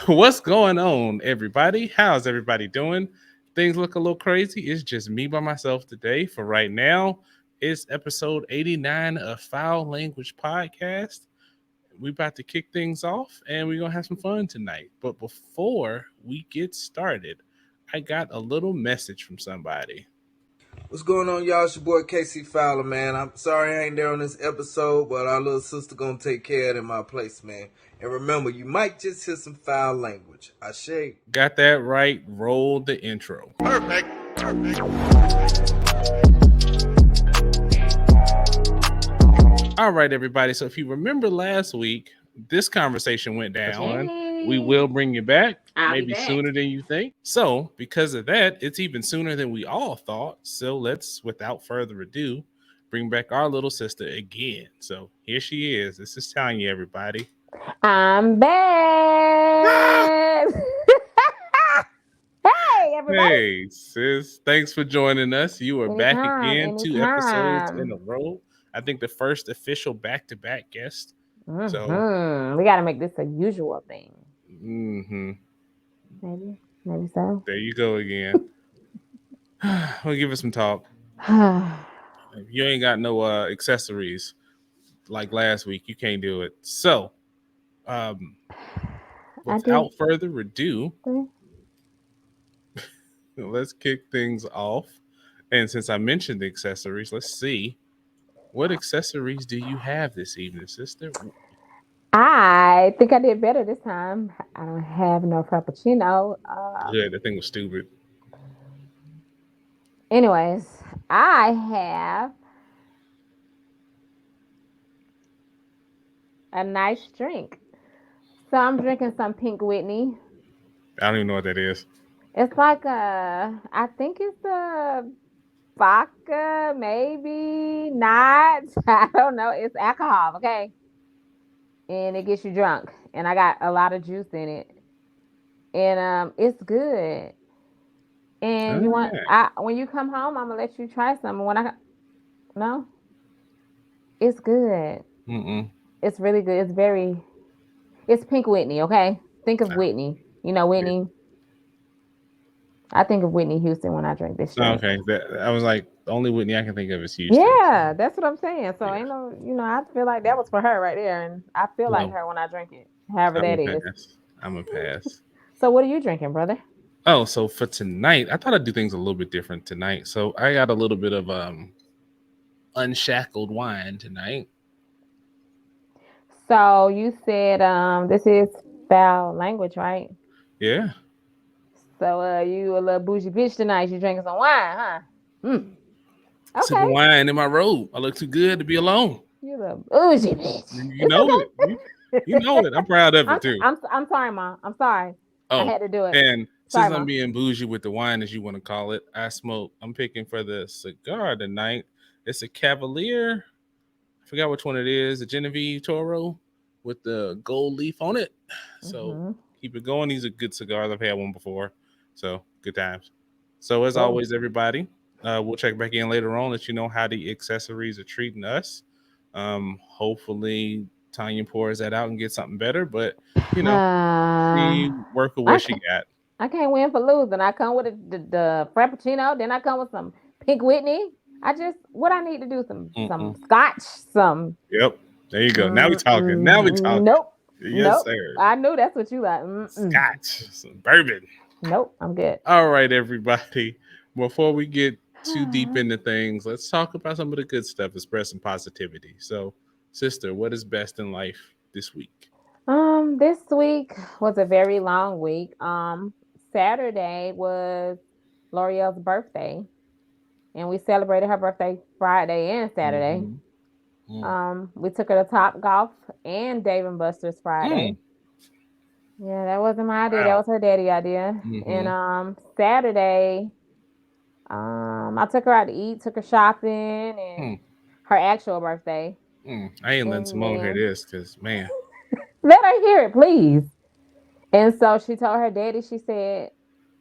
What's going on, everybody? How's everybody doing? Things look a little crazy. It's just me by myself today. For right now, it's episode 89 of Foul Language Podcast. We about to kick things off and we're gonna have some fun tonight. But before we get started, I got a little message from somebody. What's going on, y'all? It's your boy Casey Fowler, man. I'm sorry I ain't there on this episode, but our little sister gonna take care of it in my place, man. And remember, you might just hear some foul language. I shake. Got that right? Roll the intro. Perfect. All right, everybody. So if you remember last week, this conversation went down. We will bring you back, maybe sooner than you think. So because of that, it's even sooner than we all thought. So let's, without further ado, bring back our little sister again. So here she is. This is Tanya, everybody. I'm back. Hey, everybody. Hey, sis. Thanks for joining us. You are back again, 2 episodes in a row. I think the first official back-to-back guest. So we got to make this a usual thing. Maybe so. There you go again. We'll give us some talk. You ain't got no accessories like last week. You can't do it. So, without further ado, let's kick things off. And since I mentioned the accessories, let's see. What accessories do you have this evening, sister? I think I did better this time. I don't have no frappuccino. Good, that thing was stupid. Anyways, I have a nice drink. So I'm drinking some Pink Whitney. I don't even know what that is. It's like I think it's a vodka, maybe not. I don't know. It's alcohol, okay? And it gets you drunk. And I got a lot of juice in it. And it's good. And when you come home, I'm gonna let you try some. No, it's good. It's really good. It's Pink Whitney, okay? Think of Whitney. You know Whitney. I think of Whitney Houston when I drink this shit. Okay, I was like, the only Whitney I can think of is Houston. Yeah, that's what I'm saying. So ain't no, I feel like that was for her right there, and I feel like her when I drink it. However that is. I'm a pass. So what are you drinking, brother? Oh, so for tonight, I thought I'd do things a little bit different tonight. So I got a little bit of unshackled wine tonight. So you said this is foul language, right? Yeah. So you a little bougie bitch tonight. You drinking some wine, huh? Okay. Sipping wine in my robe. I look too good to be alone. You a bougie bitch. You know it. You know it. I'm proud of it too. I'm sorry, Mom. I'm sorry. I had to do it. And since I'm being bougie with the wine, as you want to call it, I'm picking for the cigar tonight. It's a Cavalier. I forgot which one it is. A Genevieve Toro with the gold leaf on it. So keep it going. These are good cigars. I've had one before. So good times. So as always, everybody, we'll check back in later on, let you know how the accessories are treating us. Hopefully Tanya pours that out and gets something better, but she work with what she got. I can't win for losing. I come with the Frappuccino, then I come with some Pink Whitney. What I need to do, some scotch, some. Yep. There you go. Now we talking. Nope. Yes, sir. I knew that's what you like. Scotch, some bourbon. Nope, I'm good. All right, everybody. Before we get too deep into things, let's talk about some of the good stuff and spread some positivity. So, sister, what is best in life this week? This week was a very long week. Saturday was L'Oreal's birthday, and we celebrated her birthday Friday and Saturday. We took her to Top Golf and Dave & Buster's Friday. Yeah, that wasn't my idea. Wow. That was her daddy's idea. And Saturday, I took her out to eat, took her shopping, and her actual birthday. I ain't letting Simone hear this because, man. Let her hear it, please. And so she told her daddy, she said,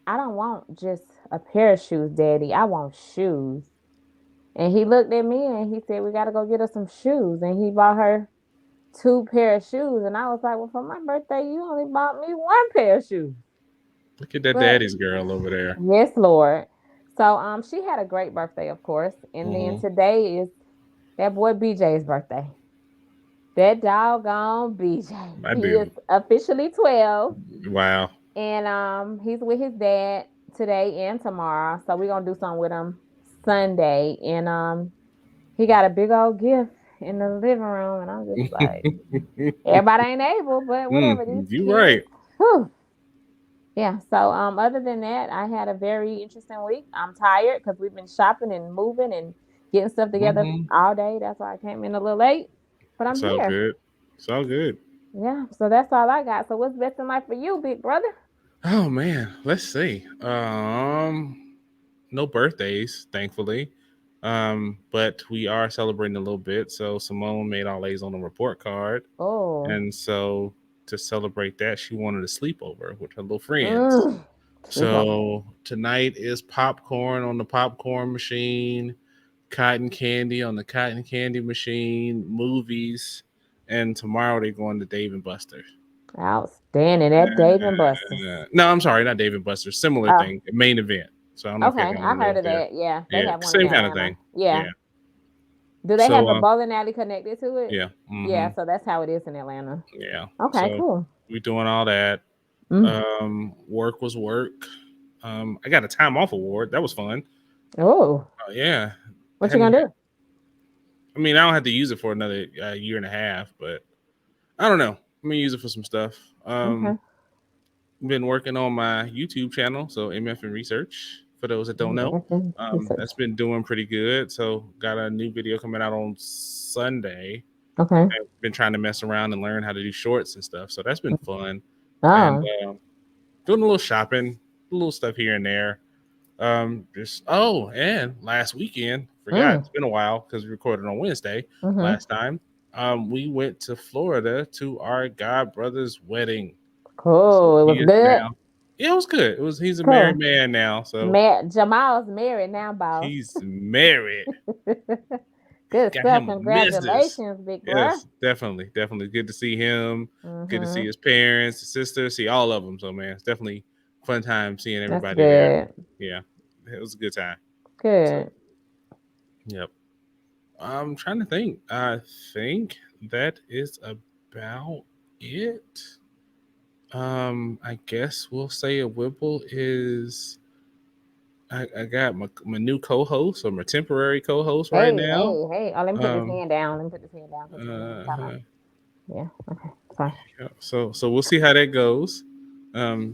I don't want just a pair of shoes, Daddy. I want shoes. And he looked at me and he said, we got to go get her some shoes. And he bought her two pair of shoes, and I was like, well, for my birthday, you only bought me one pair of shoes. Look at that But daddy's girl over there. yes, Lord. So she had a great birthday, of course, and then Hmm. today is that boy BJ's birthday. That doggone BJ. I He is do. officially 12, Wow. and he's with his dad today and tomorrow. So we're gonna do something with him Sunday, and he got a big old gift in the living room, and I'm just like, everybody ain't able, but whatever. These You kids, right. whew. Yeah. So other than that, I had a very interesting week. I'm tired because we've been shopping and moving and getting stuff together Hmm. all day. That's why I came in a little late, but I'm It's all here. good. It's all good. Yeah. So that's all I got. So what's best in life for you, big brother? Oh man, let's see. No birthdays, thankfully. But we are celebrating a little bit. So Simone made all A's on the report card, Oh, and so to celebrate that, she wanted a sleepover with her little friends. mm, sleepover. So tonight is popcorn on the popcorn machine, cotton candy on the cotton candy machine, movies, and tomorrow they're going to Dave and Buster's. Outstanding. That Dave and Buster's. No, I'm sorry, not Dave and Buster's. Similar Oh, thing, main event. So I don't know if y'all okay. got one I of heard those of there. that. Yeah, they Yeah, have one in same kind of Atlanta. thing. Yeah. Yeah. Do they have So a bowling alley connected to it? yeah, Yeah. So that's how it is in Atlanta. yeah. Okay. So Cool. we doing all that. Mm. Work was work. I got a time off award. That was fun. Oh, Yeah, I what you hadn't. gonna do? I mean, I don't have to use it for another year and a half, but I don't know. I'm gonna use it for some stuff. Okay. Been working on my YouTube channel, so MF and Research. For those that don't know, American research. that's been doing pretty good. So got a new video coming out on Sunday. Okay. I've been trying to mess around and learn how to do shorts and stuff, so that's been fun. And Oh. doing a little shopping, a little stuff here and there. Just and last weekend, forgot Mm. it's been a while because we recorded on Wednesday Mm-hmm. last time. We went to Florida to our god brother's wedding. So Cool. It he was is good. now. Yeah, it was good. It was. He's a married Cool. man now, so Jamal's married now, boss. he's married. Good Got stuff. him a missus. Congratulations, big bro. Yes, definitely, definitely good to see him. Good to see Mm-hmm. his parents, his sister, see all of them. So man, it's definitely fun time seeing That's everybody there. good. Yeah, it was a good time. So Good. yep. I'm trying to think. I think that is about it. I guess we'll say a Whipple is. I got my new co-host or my temporary co-host right Hey, now. hey, hey. Oh, let me put this Um, hand down. Let me put this hand down. Put your hand down. uh, Yeah. Okay. Fine. yeah, so we'll see how that goes.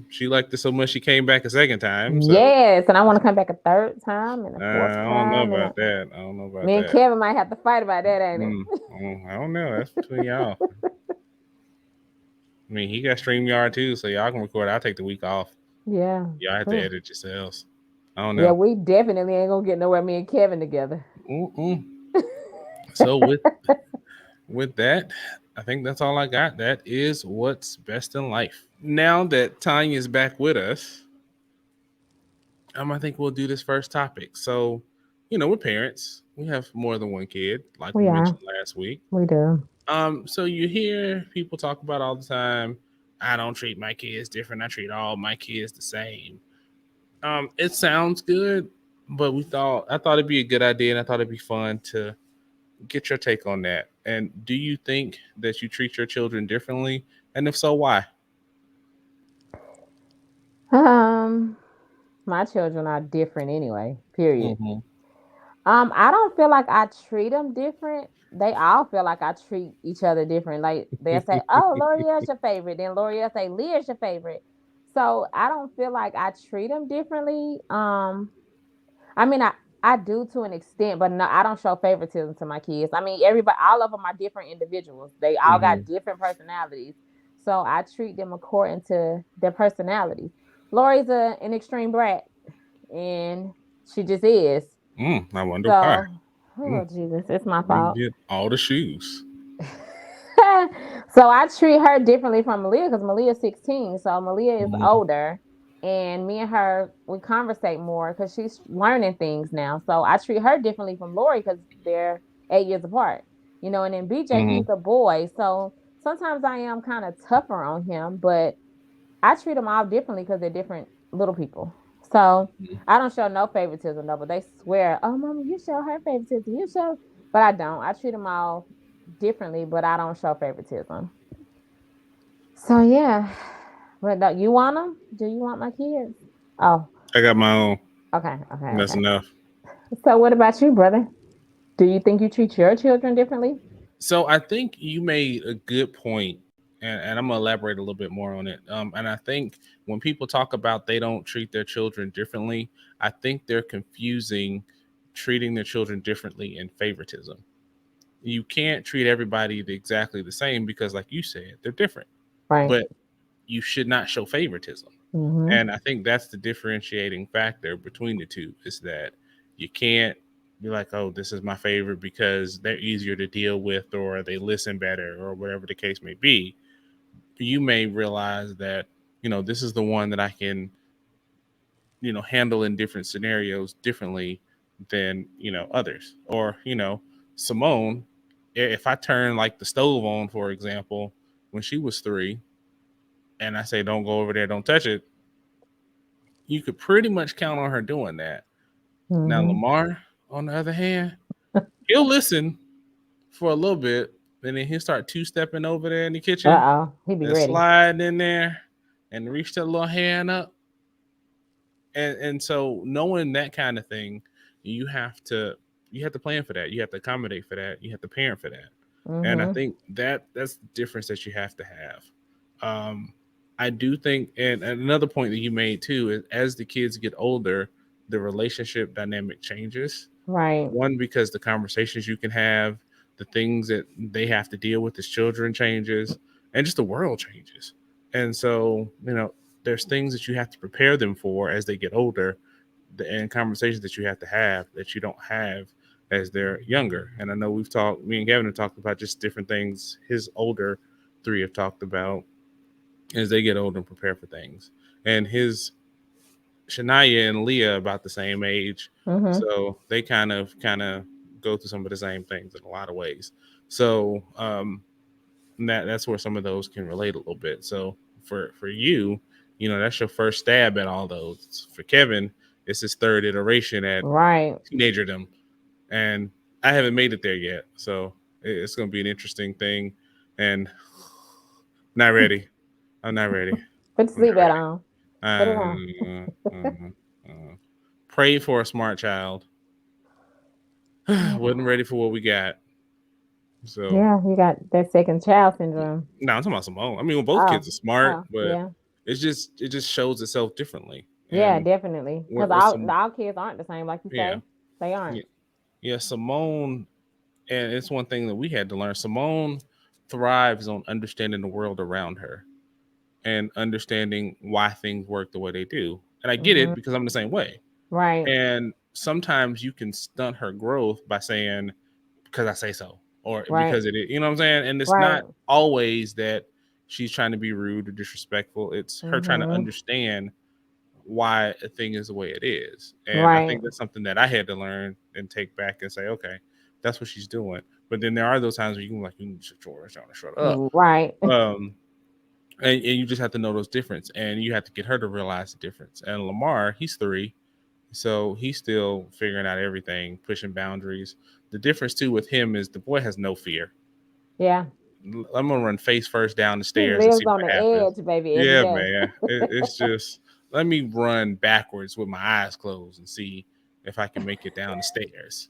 She liked it so much she came back a second time. So Yes, and I want to come back a third time and a fourth I don't know time, and about that. I don't know about me and that. Kevin might have to fight about that, ain't it? Mm, I don't know. That's between y'all. I mean, he got StreamYard too, so y'all can record. I'll take the week off. Yeah. Y'all have to Whew. edit yourselves. I don't Yeah, know. we definitely ain't gonna get nowhere. Me and Kevin together. Mm-mm. So with that, I think that's all I got. That is what's best in life. Now that Tanya's back with us, I think we'll do this first topic. So, we're parents. We have more than one kid, like we We are. mentioned last week. We do. So you hear people talk about all the time. I don't treat my kids different. I treat all my kids the same. It sounds good, but I thought it'd be a good idea, and I thought it'd be fun to get your take on that. And do you think that you treat your children differently? And if so, why? Um, my children are different anyway. Period. Mm-hmm. I don't feel like I treat them different. They all feel like I treat each other different. Like they'll say, "Oh, L'Oreal's your favorite," then L'Oreal say, "Leah's your favorite." So I don't feel like I treat them differently. I mean, I do to an extent, but no, I don't show favoritism to my kids. I mean, everybody, all of them are different individuals. They all got Mm-hmm. different personalities, so I treat them according to their personalities. Lori's an extreme brat, and she just is. I wonder why. So, Mm, oh Jesus, it's my you fault. get all the shoes. So I treat her differently from Malia because Malia's 16. So Malia is Mm-hmm. older, and me and her we conversate more because she's learning things now. So I treat her differently from Lori because they're 8 years apart. And then BJ, Hmm. he's a boy. So sometimes I am kind of tougher on him, but I treat them all differently because they're different little people. So I don't show no favoritism though, but they swear, "Oh, mama, you show her favoritism. You show," but I don't. I treat them all differently, but I don't show favoritism. So yeah, but you want them? Do you want my kids? Oh, I got my own. okay, okay, That's okay. enough. So what about you, brother? Do you think you treat your children differently? So I think you made a good point, and I'm gonna elaborate a little bit more on it. And I think when people talk about they don't treat their children differently, I think they're confusing treating their children differently and favoritism. You can't treat everybody exactly the same because, like you said, they're different. Right. But you should not show favoritism. Mm-hmm. And I think that's the differentiating factor between the two is that you can't be like, oh, this is my favorite because they're easier to deal with or they listen better or whatever the case may be. You may realize that, this is the one that I can, handle in different scenarios differently than, others. Or, Simone, if I turn like the stove on, for example, when she was 3, and I say, don't go over there, don't touch it, you could pretty much count on her doing that. Now, Mm-hmm. Lamar, on the other hand, he'll listen for a little bit, and then he'll start two stepping over there in the kitchen Uh-oh. He be and ready. slide in there and reach that little hand up. And so knowing that kind of thing, you have to you have to plan for that. You have to accommodate for that. You have to parent for that. And I Mm-hmm. think that's the difference that you have to have. I do think, and another point that you made too is as the kids get older, the relationship dynamic changes. Right. One, because the conversations you can have, the things that they have to deal with as children changes, and just the world changes. And so, there's things that you have to prepare them for as they get older, and conversations that you have to have that you don't have as they're younger. And I know me and Gavin have talked about just different things his older 3 have talked about as they get older and prepare for things. And his Shania and Leah about the same age, Mm-hmm. so they kind of go through some of the same things in a lot of ways. So that's where some of those can relate a little bit. So for you, that's your first stab at all those. For Kevin, it's his third iteration at Right. teenagerdom, and I haven't made it there yet. So it's going to be an interesting thing, and not ready. I'm not ready. Put the I'm not seatbelt on. Put it on. ready. Pray for a smart child. Wasn't ready for what we got. So Yeah, you got that second child syndrome. no, I'm talking about Simone. I mean, well, both Oh, kids are smart, oh, but yeah. it just shows itself differently. Yeah, And definitely. Because with some, all kids aren't the same, like you yeah, say. They aren't. yeah, yeah, Simone, and it's one thing that we had to learn. Simone thrives on understanding the world around her and understanding why things work the way they do. And I get it Hmm. because I'm the same way. Right. And sometimes you can stunt her growth by saying, because I say so, or Right. because you know what I'm saying? And it's Right. not always that she's trying to be rude or disrespectful. It's her trying to Hmm. understand why a thing is the way it is. And I Right. think that's something that I had to learn and take back and say, okay, that's what she's doing. But then there are those times where you can like, you shut up. Right. Um, and you just have to know those difference, and you have to get her to realize the difference. And Lamar, he's 3, so he's still figuring out everything, pushing boundaries. The difference too with him is the boy has no fear. Yeah. I'm gonna run face first down the He stairs and lives see on what the happens. edge, baby, every Yeah, day. man. It's just let me run backwards with my eyes closed and see if I can make it down the stairs.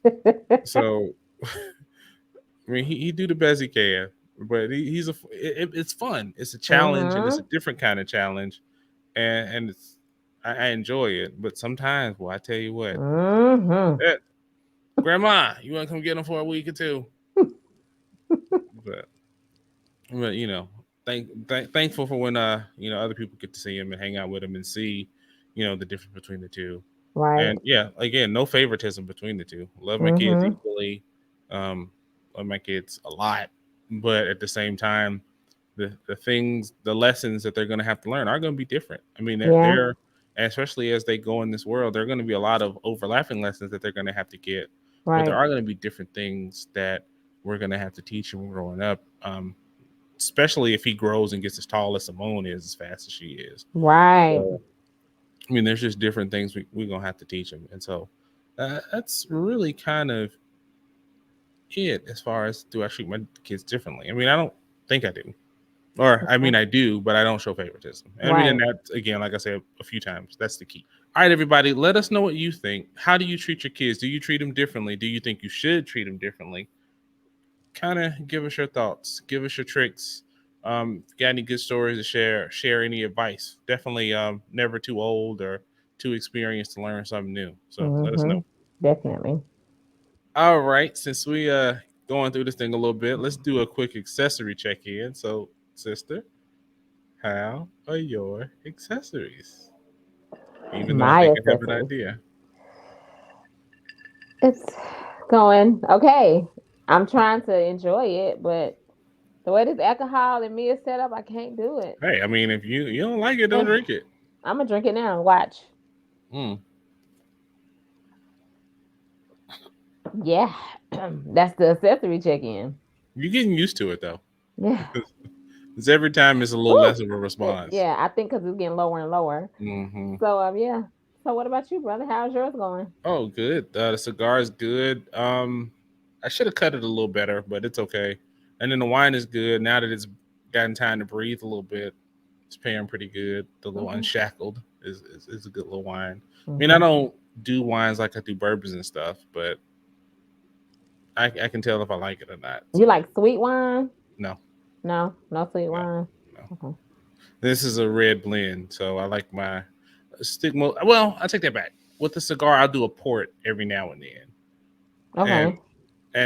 So, I mean, he do the best he can, but it's fun. It's a challenge, and it's a Hmm. different kind of challenge, and I enjoy it. But sometimes, well, I tell you what, Hmm. eh, Grandma, you want to come get him for a week or two? But thankful for when other people get to see him and hang out with him and see the difference between the two. Right. And yeah, again, no favoritism between the two. Love my kids Hmm. equally. Um, love my kids a lot, but at the same time, the lessons that they're going to have to learn are going to be different. I mean, Yeah. they're and especially as they go in this world, there are going to be a lot of overlapping lessons that they're going to have to get, but there Right. are going to be different things that we're gonna have to teach him growing up. Especially if he grows and gets as tall as Simone is, as fast as she is. Right. So, I mean, there's just different things we're gonna have to teach him, and so that's really kind of it as far as do I treat my kids differently. I mean, I don't think I do, or I mean, I do, but I don't show favoritism. And I mean, and Right. that again, like I said a few times, that's the key. All right, everybody, let us know what you think. How do you treat your kids? Do you treat them differently? Do you think you should treat them differently? Kind of give us your thoughts, give us your tricks. Got any good stories to share? Share any advice? Definitely, never too old or too experienced to learn something new. So let us know. Mm-hmm. Definitely. All right, since we going through this thing a little bit, let's do a quick accessory check in. So, sister, how are your accessories? Even though I My think I have an accessories. idea. It's going okay. I'm trying to enjoy it, but the way this alcohol and me is set up, I can't do it. Hey, I mean, if you don't like it, don't drink it. I'm gonna drink it now. Watch. Mm. Yeah, that's the accessory check-in. You're getting used to it though. Yeah. Because every time it's a little Woo! less of a response. Yeah, I think because it's getting lower and lower. Hmm. So yeah. So what about you, brother? How's yours going? Oh, good. The cigar is good. I should have cut it a little better, but it's okay. And then the wine is good. Now that it's gotten time to breathe a little bit, it's pairing pretty good. The little Okay. unshackled is a good little wine. I mean, I Hmm. don't do wines like I do bourbons and stuff, but I can tell if I like it or not. You So like sweet wine? no, No, no sweet no, wine. no. Okay. This is a red blend, so I like my stick. Well, I take that back. With the cigar, I'll do a port every now and then, and Okay.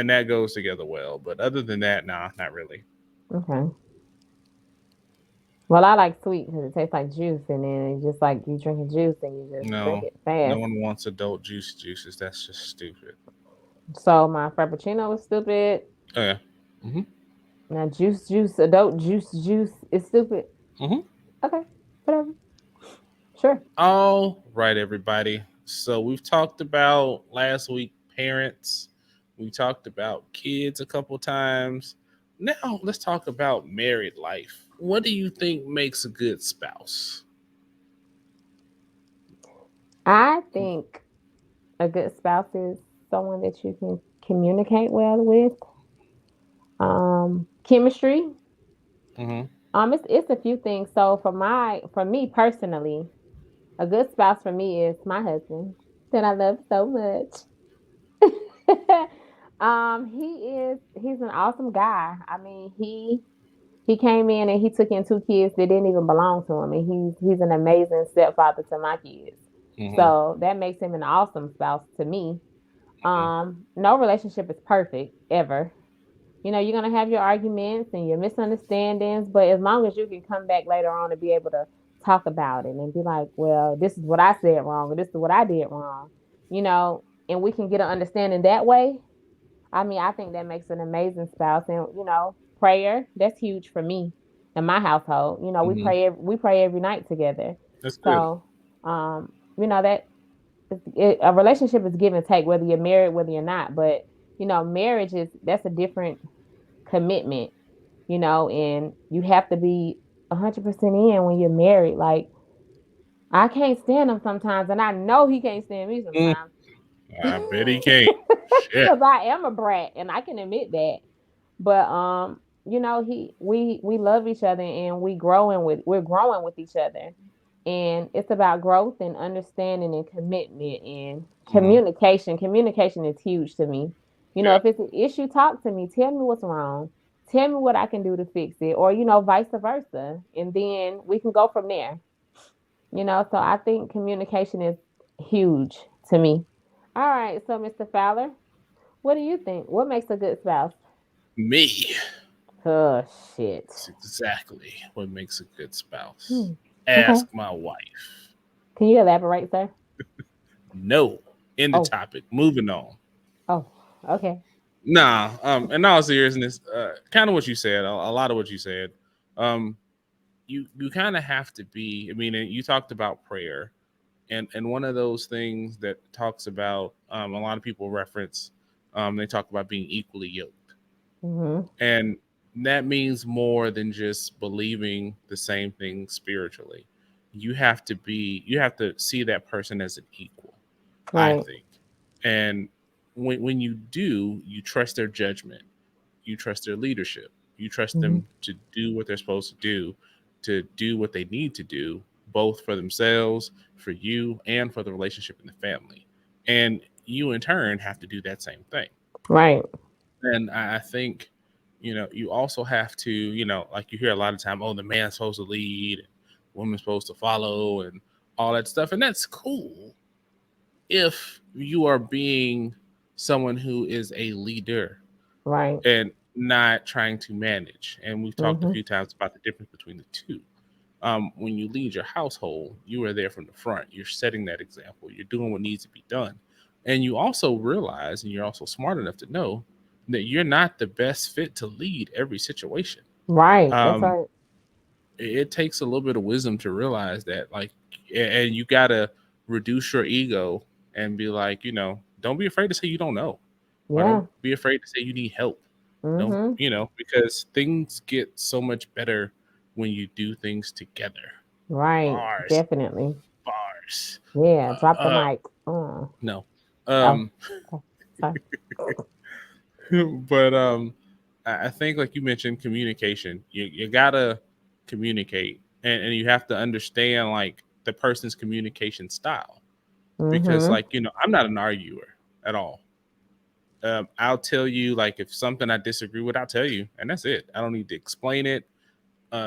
that goes together well. But other than that, nah, not really. Okay. Well, I like sweet because it tastes like juice, and then it's just like you drinking juice and you just drink No, it no fast. one wants adult juices. That's just stupid. So my frappuccino was stupid. Oh yeah. Hmm. Now juice, adult juice is stupid. Hmm. Okay, whatever. Sure. All right, everybody. So we've talked about last week parents. We talked about kids a couple times. Now let's talk about married life. What do you think makes a good spouse? I think a good spouse is someone that you can communicate well with. Chemistry. Hmm. It's a few things. So for me personally, a good spouse for me is my husband that I love so much. He's an awesome guy. I mean, he came in and he took in two kids that didn't even belong to him, and he's an amazing stepfather to my kids. Hmm. So that makes him an awesome spouse to me. No relationship is perfect ever. You're gonna have your arguments and your misunderstandings, but as long as you can come back later on and be able to talk about it and be like, well, this is what I said wrong, or this is what I did wrong, and we can get an understanding that way. I mean, I think that makes an amazing spouse. And prayer, that's huge for me in my household. We Hmm. pray every night together. That's good. So, that a relationship is give and take, whether you're married, whether you're not. But marriage that's a different commitment. And you have to be 100% in when you're married. Like I can't stand him sometimes, and I know he can't stand me Mm, sometimes. I bet he can't. Shit. Because I am a brat, and I can admit that. But he we love each other, and we're growing with each other. And it's about growth and understanding and commitment and Hmm. communication. Communication is huge to me. Yeah. If it's an issue, talk to me. Tell me what's wrong. Tell me what I can do to fix it, or vice versa. And then we can go from there. So I think communication is huge to me. All right, so Mr. Fowler, what do you think? What makes a good spouse? Me. Oh shit. That's exactly what makes a good spouse. Hmm. Okay. Ask my wife. Can you elaborate, sir? No. In the Oh, topic. Moving on. oh, okay. Nah. In all seriousness, kind of what you said. A lot of what you said. Um. You kind of have to be. I mean, you talked about prayer, and one of those things that talks about a lot of people reference. They talk about being equally yoked. Mhm. And that means more than just believing the same thing spiritually. You have to see that person as an equal, I Right. think. And when you do, you trust their judgment, you trust their leadership, you trust Mhm. them to do what they're supposed to do what they need to do, both for themselves, for you, and for the relationship in the family. And you in turn have to do that same thing. Right. And I think, you also have to, like you hear a lot of time, oh, the man's supposed to lead, and woman's supposed to follow, and all that stuff. And that's cool if you are being someone who is a leader Right. and not trying to manage. And we've talked a Mhm. few times about the difference between the two. When you lead your household, you are there from the front. You're setting that example. You're doing what needs to be done. And you also realize, and you're also smart enough to know that you're not the best fit to lead every situation. Right. That's Um, right. it takes a little bit of wisdom to realize that, like, and you got to reduce your ego and be like, don't be afraid to say you don't know, or don't Yeah. be afraid to say you need help. Don't, Mhm. because things get so much better when you do things together. Right. Bars, Definitely. bars. Yeah. Drop the Uh, mic. no. Oh. Um, Oh. Sorry. but I think, like you mentioned, communication. You gotta communicate, and you have to understand like the person's communication style, because, Mhm. like, I'm not an arguer at all. I'll tell you, like, if something I disagree with, I'll tell you, and that's it. I don't need to explain it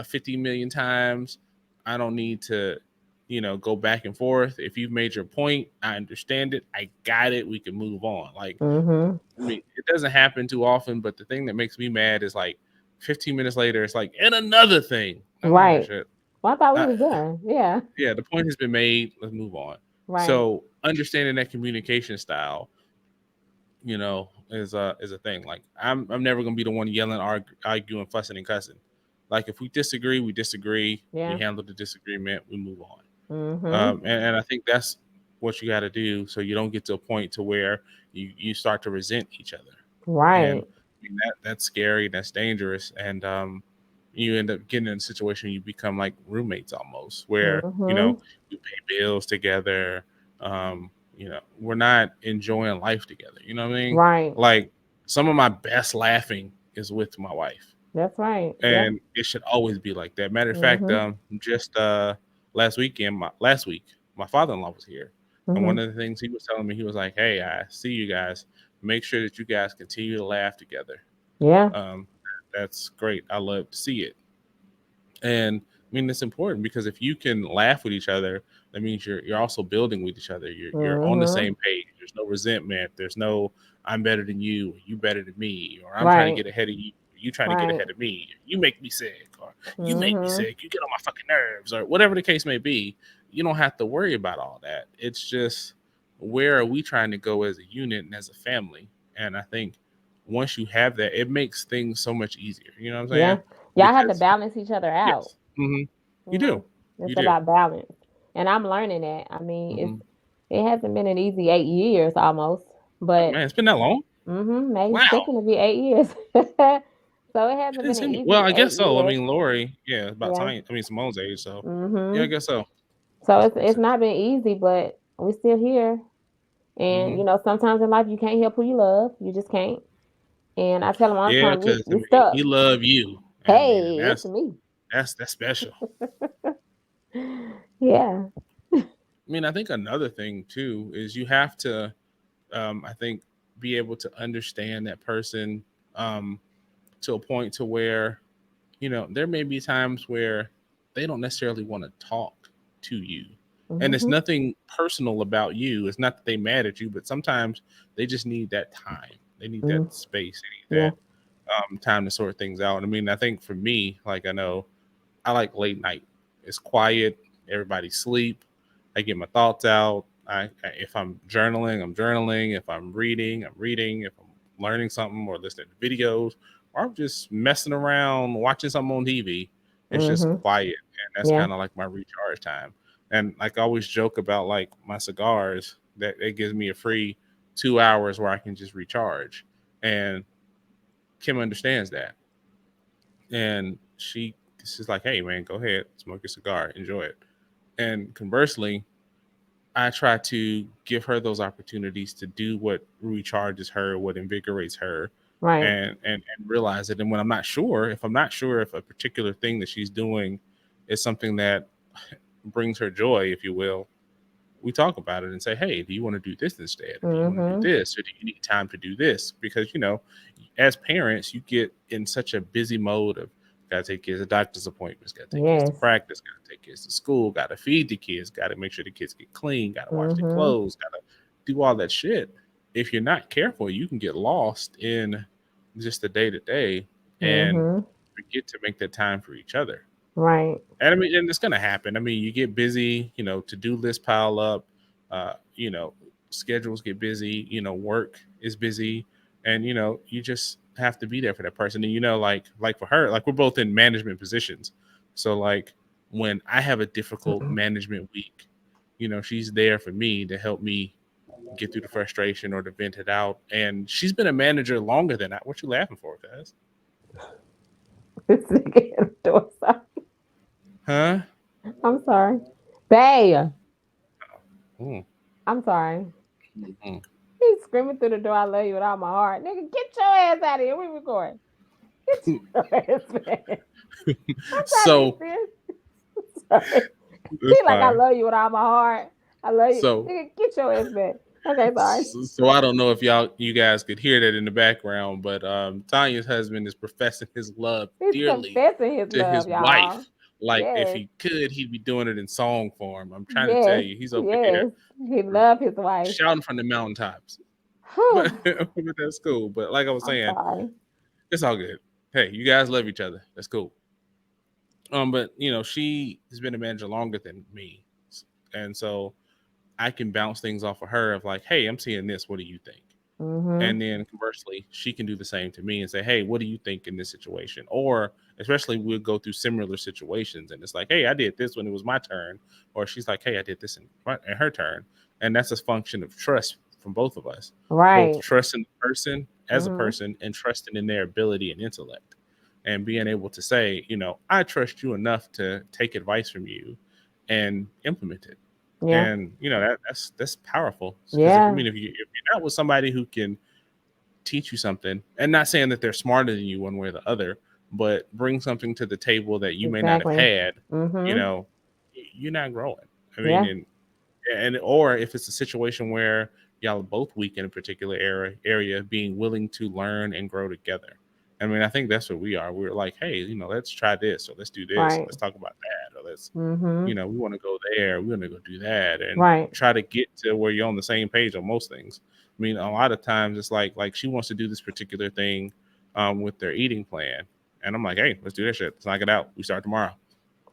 50 million times. I don't need to, go back and forth. If you've made your point, I understand it. I got it. We can move on. Like, Mhm. I mean, it doesn't happen too often, but the thing that makes me mad is like 15 minutes later, it's like, and another thing. I don't give a Right. shit. Well, I thought we Uh, was done. Yeah. yeah, the point has been made. Let's move on. Right. So understanding that communication style, is a thing. Like, I'm never gonna be the one yelling, arguing, fussing, and cussing. Like, if we disagree, we disagree. We Yeah. handle the disagreement. We move on. Mhm. And I think that's what you got to do, so you don't get to a point to where you start to resent each other. And Right. I mean, that's scary, that's dangerous, and you end up getting in a situation you become like roommates almost, where Mhm. we pay bills together. We're not enjoying life together. You know what I mean? Right. Like, some of my best laughing is with my wife, That's right. Yeah. and it should always be like that. Matter of fact, Mhm. just last week, my father-in-law was here, and one Mhm. of the things he was telling me, he was like, "Hey, I see you guys. Make sure that you guys continue to laugh together. Yeah. Um, that's great. I love to see it." And I mean, it's important because if you can laugh with each other, that means you're also building with each other. You're on the Mhm. same page. There's no resentment. There's no I'm better than you better than me, or I'm trying to Right. get ahead of you trying to get Right. ahead of me. You make me sick, or you make me Mhm. sick. You get on my fucking nerves, or whatever the case may be. You don't have to worry about all that. It's just, where are we trying to go as a unit and as a family? And I think once you have that, it makes things so much easier. You know what I'm saying? Yeah. Y'all have to Because balance each other out. yes. You You do. know, it's You do. about balance, and I'm learning that. I mean, Hmm. it hasn't been an easy 8 years almost, Oh, but man, it's been that long. maybe Wow. fixing to be 8 years. So it It hasn't didn't been an seem. Well, easy I eight guess so. I years. mean, Lori, yeah, about Yeah. time. I mean, Simone's age, so yeah, I Mhm. guess so. So That's it's decent. not been easy, but we're still here. And Hmm. sometimes in life you can't help who you love. You just can't. And I tell them all the Yeah, time, because I you mean, stuck. he loved you. I mean, and Hey, it's me. that's special. Yeah. I mean, I think another thing too is you have to, I think, be able to understand that person, um, to a point to where, there may be times where they don't necessarily want to talk to you. And it's Mhm. nothing personal about you. It's not that they mad at you, but sometimes they just need that time. They need that Mm. space. They need Yeah. that time to sort things out. I mean, I think for me, like, I know I like late night. It's quiet. Everybody sleep. I get my thoughts out. If I'm journaling, I'm journaling. If I'm reading, I'm reading. If I'm learning something or listening to videos, or I'm just messing around watching something on TV, it's just Mhm. quiet, and that's Yeah. kind of like my recharge time. And like, I always joke about like my cigars, that it gives me a free 2 hours where I can just recharge. And Kim understands that, and she's like, "Hey, man, go ahead, smoke your cigar, enjoy it." And conversely, I try to give her those opportunities to do what recharges her, what invigorates her, Right. and realize it. And when I'm not sure, if I'm not sure if a particular thing that she's doing is something that brings her joy, if you will, we talk about it and say, hey, do you want to do this instead? Or do you want to do Mhm. this? Or do you need time to do this? Because, as parents, you get in such a busy mode of got to take kids to doctor's appointments, got to take kids to Yes. practice, got to take kids to school, got to feed the kids, got to make sure the kids get clean, got to wash their Mhm. clothes, got to do all that shit. If you're not careful, you can get lost in just the day to day and Mhm. forget to make that time for each other. Right. And I mean, and it's gonna happen. I mean, you get busy, to do lists pile up, uh, you know, schedules get busy, work is busy, and you just have to be there for that person. And like for her, like we're both in management positions, so like when I have a difficult management week, she's there for me to help me get through the frustration or to vent it out. And she's been a manager longer than I. What you laughing for, guys? This nigga in the door. Sorry. Huh? I'm sorry. Bae. Mm, I'm sorry. mm, mm. He's screaming through the door, I love you with all my heart. Nigga, get your ass out of here. We recording. Get your ass, man. I'm trying to be So serious. Sorry. He it's like, I fine. love you with all my heart. I love you. So, Nigga, get your ass back. Okay, sorry. so I don't know if you guys could hear that in the background, but Tanya's husband is professing his love He's dearly confessing his to love, his wife. y'all. Like if Yes. he could, he'd be doing it in song form. I'm trying to tell Yes. you, he's over here Yes. He loved his wife. shouting from the mountaintops. Whew. But that's cool. But like I was I'm saying, sorry. it's all good. Hey, you guys love each other. That's cool. But she has been a manager longer than me, and so I can bounce things off of her of like, hey, I'm seeing this. What do you think? Mm-hmm. And then conversely, she can do the same to me and say, hey, what do you think in this situation? Or especially we'll go through similar situations and it's like, hey, I did this when it was my turn. Or she's like, hey, I did this in her turn. And that's a function of trust from both of us, both Right. trusting the person as a Mm-hmm. person and trusting in their ability and intellect and being able to say, I trust you enough to take advice from you and implement it. Yeah. And that's powerful because Yeah. if you're not with somebody who can teach you something, and not saying that they're smarter than you one way or the other, but bring something to the table that you may not have Exactly. had, you Mm-hmm. know, you're not growing. I mean, Yeah. and or if it's a situation where y'all are both weak in a particular area, being willing to learn and grow together. I mean, I think that's what we are. We're like, hey, let's try this, or let's do this, or Right. let's talk about that, or let's, Mm-hmm. we want to go there, we want to go do that, and Right. try to get to where you're on the same page on most things. I mean, a lot of times it's like she wants to do this particular thing with their eating plan, and I'm like, hey, let's do that shit. Let's knock it out. We start tomorrow.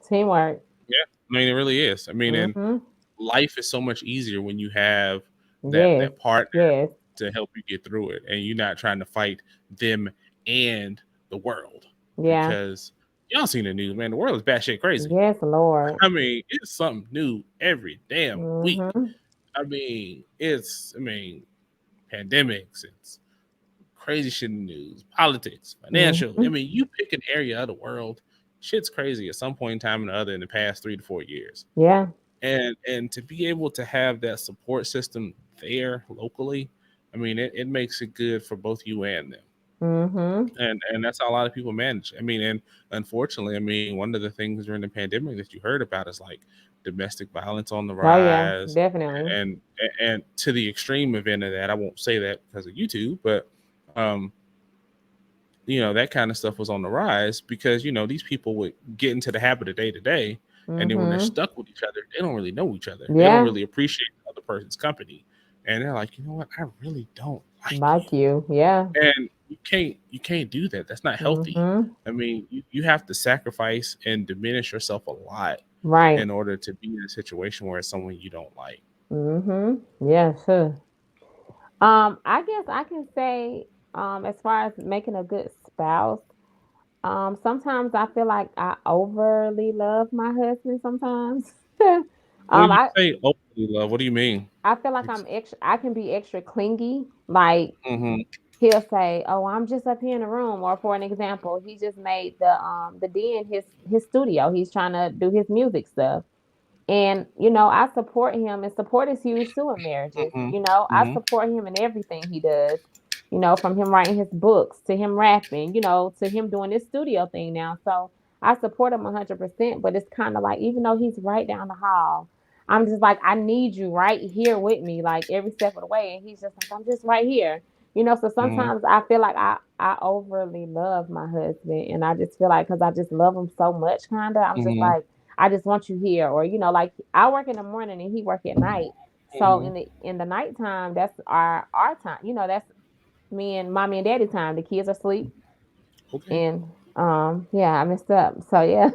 Teamwork. Yeah, I mean, it really is. I mean, and Mm-hmm. life is so much easier when you have Yes. that partner Yes. to help you get through it, and you're not trying to fight them and the world Yeah. because y'all seen the news, man. The world is batshit crazy. Yes, Lord. I mean, it's something new every damn week. Mm-hmm. I mean, pandemics, it's crazy shit in the news, politics, financial. I Mm-hmm. mean, you pick an area of the world, shit's crazy at some point in time or other in the past 3 to 4 years. Yeah. And to be able to have that support system there locally, I mean, it makes it good for both you and them. Mm-hmm. And that's how a lot of people manage. I mean, and unfortunately, I mean, one of the things during the pandemic that you heard about is like domestic violence on the Oh yeah, rise, definitely. and and to the extreme event of that. I won't say that because of YouTube, but um, that kind of stuff was on the rise because these people would get into the habit of day to day, and then when they're Mm-hmm. stuck with each other, they don't really know each other. They don't Yeah. really appreciate the other person's company, and they're like, you know what, I really don't like you, Like you. Yeah. and you can't do that. That's not healthy. Mm-hmm. I mean, you have to sacrifice and diminish yourself a lot Right. in order to be in a situation where it's someone you don't like. Mm-hmm. Yeah, sure. I guess I can say, as far as making a good spouse, sometimes I feel like I overly love my husband sometimes. When you I say openly love, what do you mean? I feel like I'm extra I can be extra clingy. Like Mm-hmm. he'll say, "Oh, I'm just up here in the room." Or for an example, he just made the den his studio. He's trying to do his music stuff. And, I support him, and support is huge too in marriages. Hmm. I Hmm. support him in everything he does, from him writing his books to him rapping, to him doing this studio thing now. So I support him 100%, but it's kind of like, even though he's right down the hall, I'm just like, I need you right here with me, like every step of the way. And he's just like, I'm just right here. So Hmm. sometimes I feel like I overly love my husband, and I just feel like, because I just love him so much, kind of, I'm just Hmm. like, I just want you here. Or, like, I work in the morning and he work at night. So Hmm. in the nighttime, that's our time. That's me and mommy and daddy time. The kids are asleep, Okay. and yeah, I messed up. So yeah.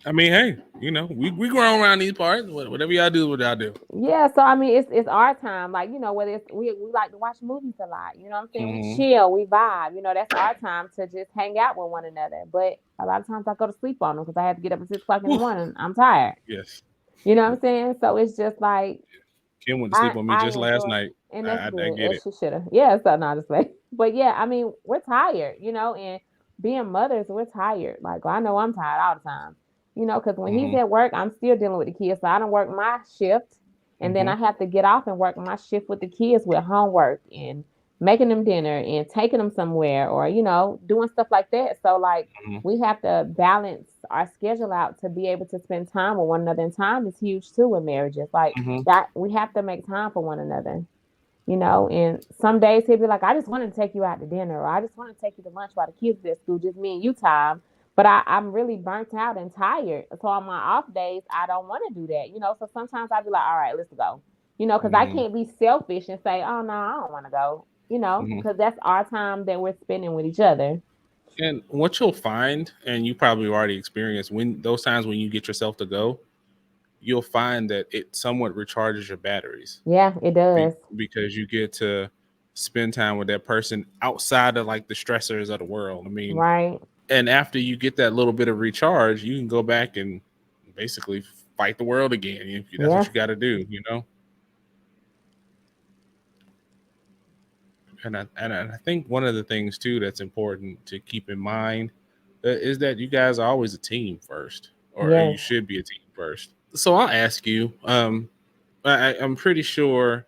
I mean, hey, we grown around these parts. Whatever y'all do, what y'all do. Yeah, so I mean, it's our time. Like, whether it's we like to watch movies a lot. You know what I'm saying? We Hmm. chill, we vibe. That's our time to just hang out with one another. But a lot of times I go to sleep on them because I have to get up at 6 o'clock in the Whew. morning. I'm tired. Yes. You know what I'm saying? So it's just like, Kim went to I sleep on me I just last enjoy, night. and that's I good, get as it. she should have. Yeah, so not just like, but yeah, I mean, we're tired, and being mothers, we're tired. Like, I know I'm tired all the time, because when he's Hmm. at work, I'm still dealing with the kids. So I don't work my shift, and then Hmm. I have to get off and work my shift with the kids with homework and making them dinner and taking them somewhere, or doing stuff like that. So like, Hmm. we have to balance our schedule out to be able to spend time with one another. And time is huge too in marriages. Like, Hmm. that we have to make time for one another, and some days he'll be like, I just wanted to take you out to dinner, or I just want to take you to lunch while the kids are at school, just me and you time. But I'm really burnt out and tired. So on my off days, I don't want to do that, So sometimes I'll be like, all right, let's go, because I Hmm. can't be selfish and say, oh no, I don't want to go, Hmm. because that's our time that we're spending with each other. And what you'll find, and you probably already experienced, when those times when you get yourself to go, you'll find that it somewhat recharges your batteries Yeah, it does. because you get to spend time with that person outside of like the stressors of the world. I mean, Right. and after you get that little bit of recharge, you can go back and basically fight the world again. If that's what Yeah. you got to do. And I think one of the things too that's important to keep in mind is that you guys are always a team first, or Yes. you should be a team first. So I'll ask you. I'm pretty sure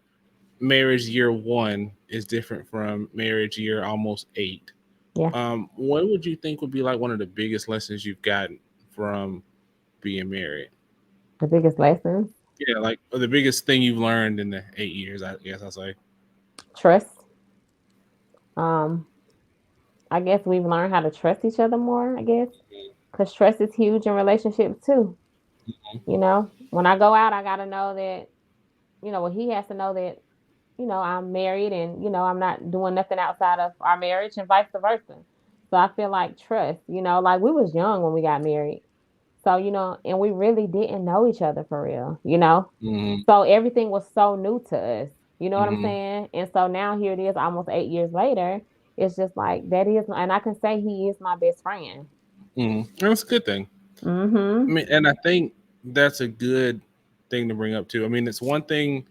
marriage year one is different from marriage year almost 8. Yeah. What would you think would be like one of the biggest lessons you've gotten from being married? The biggest lessons. Yeah, like the biggest thing you've learned in the 8 years, I guess I'll say. Trust. um I guess we've learned how to trust each other more, I guess, because trust is huge in relationships too. When I go out, I got to know that, well, he has to know that, I'm married, and, I'm not doing nothing outside of our marriage, and vice versa. So I feel like trust, like, we was young when we got married. So, and we really didn't know each other for real. Hmm. So everything was so new to us. You know what I'm Hmm. saying? And so now here it is, almost 8 years later. It's just like, that is, and I can say he is my best friend. Hmm. That's a good thing. I Mm-hmm. mean, and I think that's a good thing to bring up too. I mean, it's one thing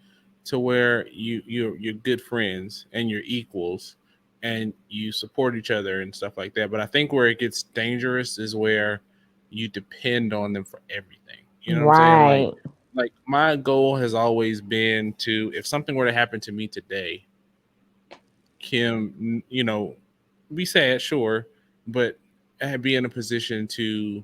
to where you're good friends and you're equals and you support each other and stuff like that. But I think where it gets dangerous is where you depend on them for everything. You know what I'm saying? Like Right. like my goal has always been to, if something were to happen to me today, Kim, be sad, sure, but be in a position to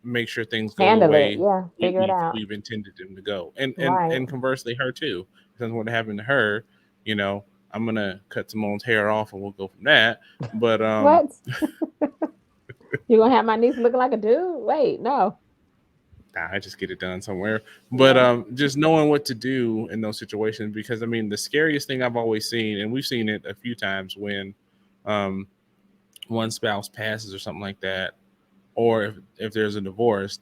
make sure things go the Handle it. way Yeah. Figure it out. we've intended them to go, and and Right. and conversely, her too. If something would happen to her, you know, I'm gonna cut Simone's hair off, and we'll go from that. But What? You gonna have my niece looking like a dude? Wait, no. nah, I just get it done somewhere. But Yeah. just knowing what to do in those situations, because I mean, the scariest thing I've always seen, and we've seen it a few times when um, one spouse passes or something like that, or if there's a divorce,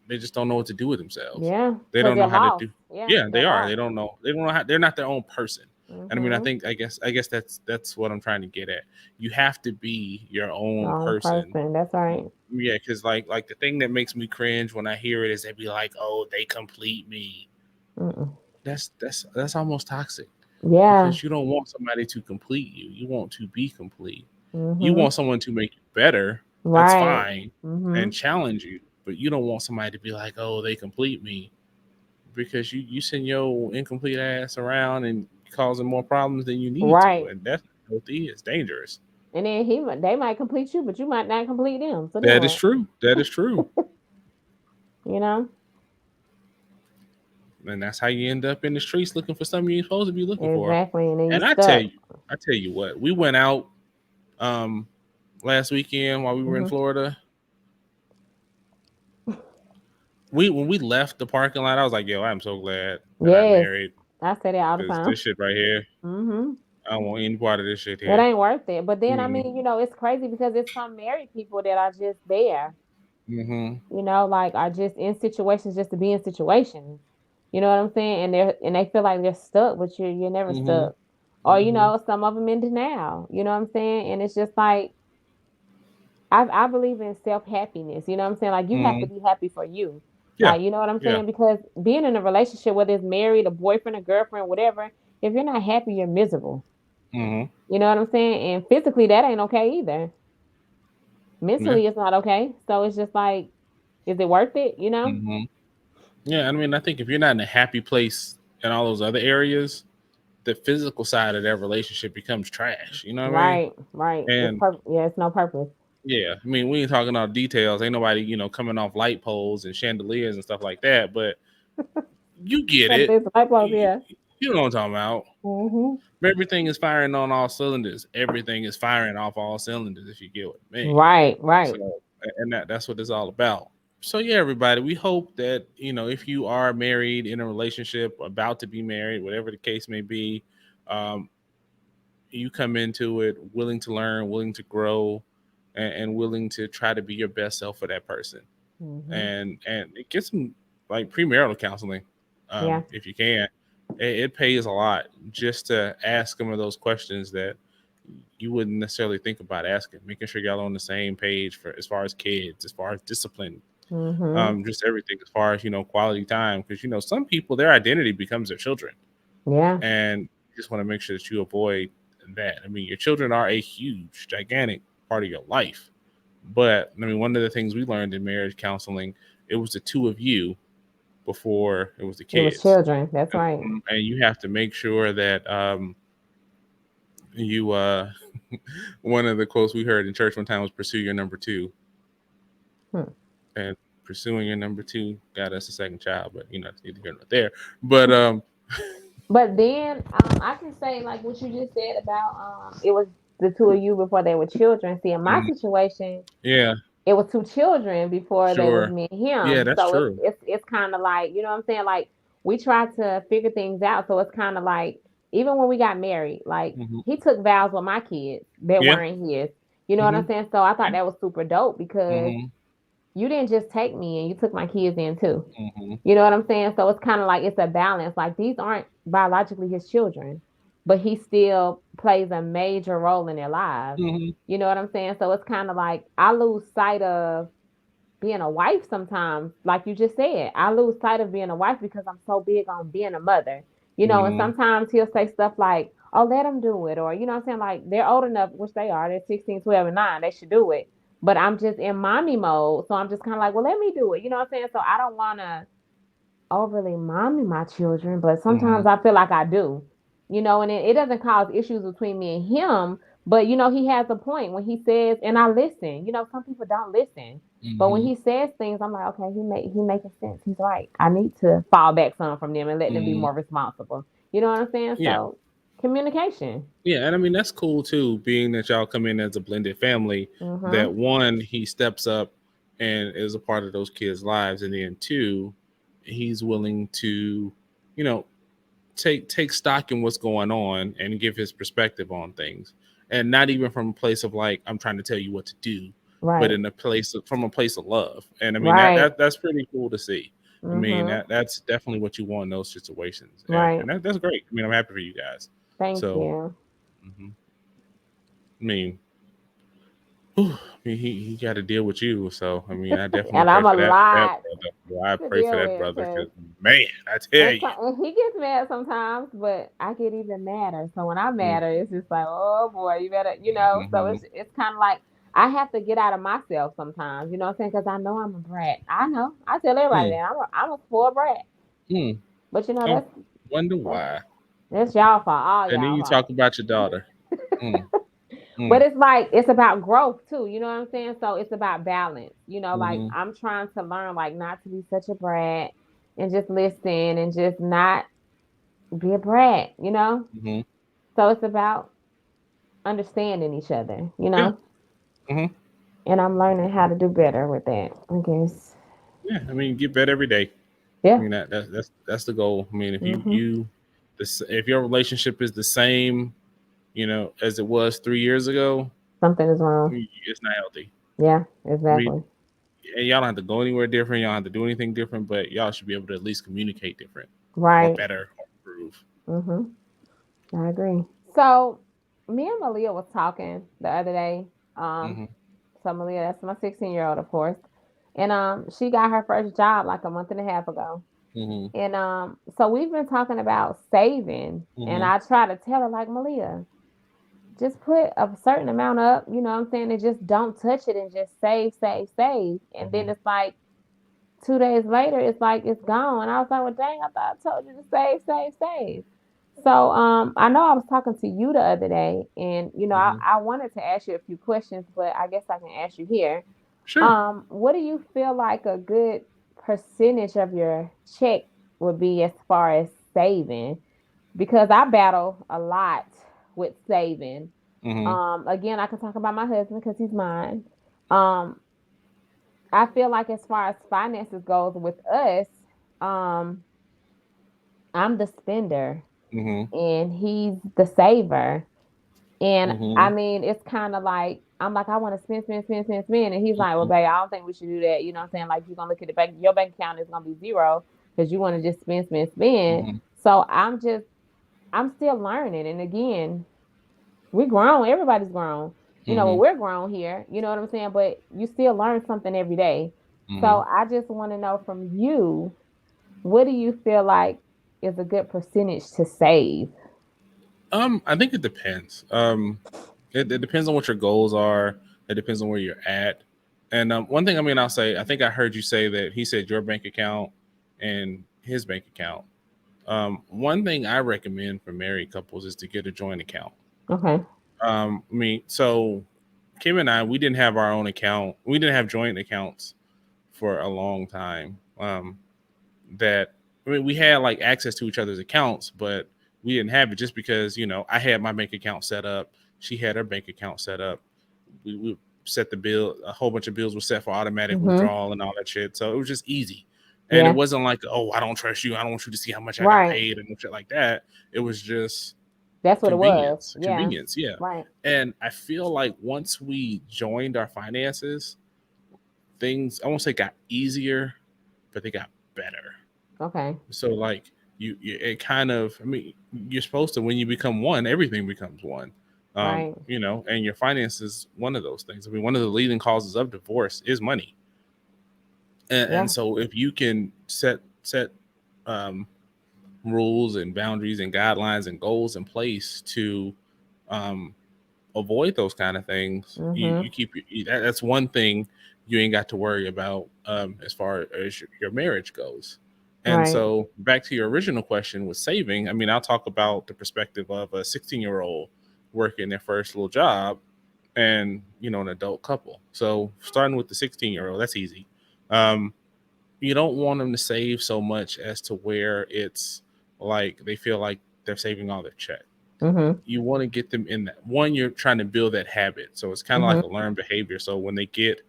they just don't know what to do with themselves. Yeah. They Because don't they're know how to lost. do. Yeah. Yeah, They're they are. lost. They don't know how. They're not their own person. And I mean, Mm-hmm. I guess that's what I'm trying to get at. You have to be your own Wrong person. person. That's right. Yeah, because like the thing that makes me cringe when I hear it is they be like, "Oh, they complete me." Mm-mm. That's almost toxic. Yeah. because you don't want somebody to complete you. You want to be complete. You Mhm. want someone to make you better. That's Right. fine, and Mhm. challenge you. But you don't want somebody to be like, oh, they complete me, because you send your incomplete ass around and causing more problems than you need to, Right. and that's not healthy. It's dangerous. And then they might complete you, but you might not complete them. So then That is what? true. That is true. You know? And that's how you end up in the streets looking for something you're supposed to be looking for. Exactly. And then you And stuck. I tell you what, we went out um last weekend while we were in Mhm. Florida. We when we left the parking lot, I was like, "Yo, I'm so glad that I'm Yes. married, I say that all the because this time. shit right here, Mhm. I don't want any part of this shit It here." ain't worth it. But then I Mm-hmm. mean, it's crazy because it's some married people that are just there. Mm-hmm. Like are just in situations just to be in situations. You know what I'm saying? And they feel like they're stuck, but you're never Mm-hmm. stuck. Or Mm-hmm. some of them in denial. You know what I'm saying? And it's just like I believe in self happiness. You know what I'm saying? Like you have to Mm-hmm. be happy for you. Yeah. Like you know what I'm Yeah. saying? Because being in a relationship, whether it's married, a boyfriend, a girlfriend, whatever, if you're not happy, you're miserable. Mm-hmm. You know what I'm saying? And physically, that ain't okay either. Yeah. Mentally, it's not okay. So it's just like, is it worth it? You know? Mm-hmm. Yeah. I mean, I think if you're not in a happy place in all those other areas, the physical side of that relationship becomes trash. You know what I mean? Right, right. It's And yeah, it's no purpose. yeah, I mean, we ain't talking about details. Ain't nobody, coming off light poles and chandeliers and stuff like that. But you get But it. it's typos, You, yeah. you know what I'm talking about. Hmm. Everything is firing on all cylinders. Everything is firing off all cylinders, if you get what I mean. Right, right. So, and that's what it's all about. So yeah, everybody, we hope that if you are married, in a relationship, about to be married, whatever the case may be, um, you come into it willing to learn, willing to grow, and willing to try to be your best self for that person, Hmm. and get some like premarital counseling, Yeah. if you can. It pays a lot just to ask them of those questions that you wouldn't necessarily think about asking, making sure y'all on the same page for as far as kids, as far as discipline, Hmm. just everything, as far as quality time, because some people, their identity becomes their children, Yeah. and you just want to make sure that you avoid that. I mean, your children are a huge, gigantic part of your life, but I mean, one of the things we learned in marriage counseling, it was the two of you before it was the It was kids, children. That's right. and you have to make sure that you one of the quotes we heard in church one time was pursue your number two, Hmm. and pursuing your number two got us a second child, but it's neither here nor there. But But then I can say like what you just said about it was the two of you before they were children. See, in my mhm, situation, yeah, it was two children before they was sure, me and yeah, him. that's So true. it's kind of like you know what I'm saying. Like we tried to figure things out. So it's kind of like even when we got married, like Hmm. he took vows with my kids that Yeah. weren't his. You know what Hmm. I'm saying? So I thought that was super dope because Hmm. you didn't just take me and you took my kids in too. Hmm. You know what I'm saying? So it's kind of like it's a balance. Like these aren't biologically his children, but he still plays a major role in their lives. Hmm. You know what I'm saying? So it's kind of like I lose sight of being a wife sometimes, like you just said. I lose sight of being a wife because I'm so big on being a mother. And Hmm. sometimes he'll say stuff like, oh, let them do it. Or, you know what I'm saying? Like they're old enough, which they are, they're 16, 12, and 9. They should do it. But I'm just in mommy mode. So I'm just kind of like, well, let me do it. You know what I'm saying? So I don't want to overly mommy my children, but Hmm. sometimes I feel like I do. And it doesn't cause issues between me and him, but he has a point when he says, and I listen. Some people don't listen, but when Hmm. he says things, I'm like, okay, he making sense. He's right. I need to fall back some from them and let them be Hmm. more responsible. You know what I'm saying? Yeah. So communication. Yeah, and I mean that's cool too, being that y'all come in as a blended family. That Mhm. one, he steps up and is a part of those kids' lives, and then two, he's willing to, you know, take stock in what's going on and give his perspective on things, and not even from a place of like I'm trying to tell you what to do, but Right. in a place from a place of love. And I mean Right. that's pretty cool to see. I mean Mhm. that's definitely what you want in those situations, Right. and that's great. I mean, I'm happy for you guys. Thank So, you. mhm. I mean, whew, I mean, he got to deal with you. So I mean, I definitely And pray I'm a for that lot brother. Well, I to pray for deal that with brother because because man, I tell you. and he gets mad sometimes, but I get even madder. So when I'm Mm, madder, it's just like, oh boy, you better, you know. So mhm, it's kind of like I have to get out of myself sometimes. You know what I'm saying? Because I know I'm a brat. I know. I tell everybody mm, that I'm a spoiled brat. mm. But you know I wonder that's why. that's y'all fault, all And then y'all you fault. talk about your daughter. Mm, But mm, it's like it's about growth too, you know what I'm saying? So it's about balance. You know, like mhm, I'm trying to learn like not to be such a brat and just listen and just not be a brat, you know? mhm. So it's about understanding each other, you Yeah. know? Mhm. And I'm learning how to do better with that, I guess. Yeah. I mean, get better every day. I Yeah. mean, that's the goal. I mean, if Mhm. this, if your relationship is the same, as it was 3 years ago, Something is wrong. it's not healthy. Yeah, I mean, exactly. and y'all don't have to go anywhere different. Y'all don't have to do anything different, but y'all should be able to at least communicate different or Right. better or improve. Mhm. I agree. So, me and Malia was talking the other day. Um, Hmm. so Malia, that's my 16-year-old, of course. And she got her first job like a month and a half ago. Hmm. And so we've been talking about saving, and Hmm. I try to tell her like, Malia, just put a certain amount up, you know what I'm saying, and just don't touch it and just save, save, save. And then Hmm. it's like 2 days later, it's like it's gone. I was like, well, dang, I thought I told you to save, save, save. So I know I was talking to you the other day, and you know, I, Hmm. I wanted to ask you a few questions, but I guess I can ask you here. Sure. What do you feel like a good percentage of your check would be as far as saving? Because I battle a lot with saving. Hmm. Again, I can talk about my husband because he's mine. Um, I feel like as far as finances goes with us, um, I'm the spender Hmm. and he's the saver. And I Hmm. mean, it's kind of like I'm like, I want to spend, spend, spend, spend, spend, and he's like, well, babe, I don't think we should do that. You know what I'm saying? Like, you're gonna look at the bank, your bank account is gonna be zero because you want to just spend, spend, spend. Hmm. So I'm still learning. And again, we grown. Everybody's grown. You know, well, Hmm. we're grown here. You know what I'm saying? But you still learn something every day. Hmm. So I just want to know from you, what do you feel like is a good percentage to save? I think it depends. It depends on what your goals are. It depends on where you're at. And one thing, I mean, I'll say, I think I heard you say that he said your bank account and his bank account. One thing I recommend for married couples is to get a joint account. Okay. I mean, so Kim and I, we didn't have our own account. We didn't have joint accounts for a long time. That I mean, we had like access to each other's accounts, but we didn't have it just because I had my bank account set up. She had her bank account set up. We set the bill. A whole bunch of bills were set for automatic Mhm. withdrawal and all that shit. So it was just easy. And it Yeah. wasn't like, oh, I don't trust you. I don't want you to see how much I got Right. paid and shit like that. It was just That's what it was. convenience. Yeah. Convenience, yeah. Right. And I feel like once we joined our finances, things I won't say got easier, but they got better. Okay. So like it kind of, I mean, you're supposed to, when you become one, everything becomes one. Right. And your finances one of those things. I mean, one of the leading causes of divorce is money. And Yeah. so if you can set um, rules and boundaries and guidelines and goals in place to um, avoid those kind of things, you Mhm. keep that's one thing you ain't got to worry about as far as your marriage goes. And Right. so back to your original question with saving, I mean, I'll talk about the perspective of a 16-year-old working their first little job and an adult couple. So starting with the 16-year-old, that's easy. um, you don't want them to save so much as to where it's like they feel like they're saving all their check. Mhm. You want to get them in that one, you're trying to build that habit, so it's kind of Mhm. like a learned behavior. So when they get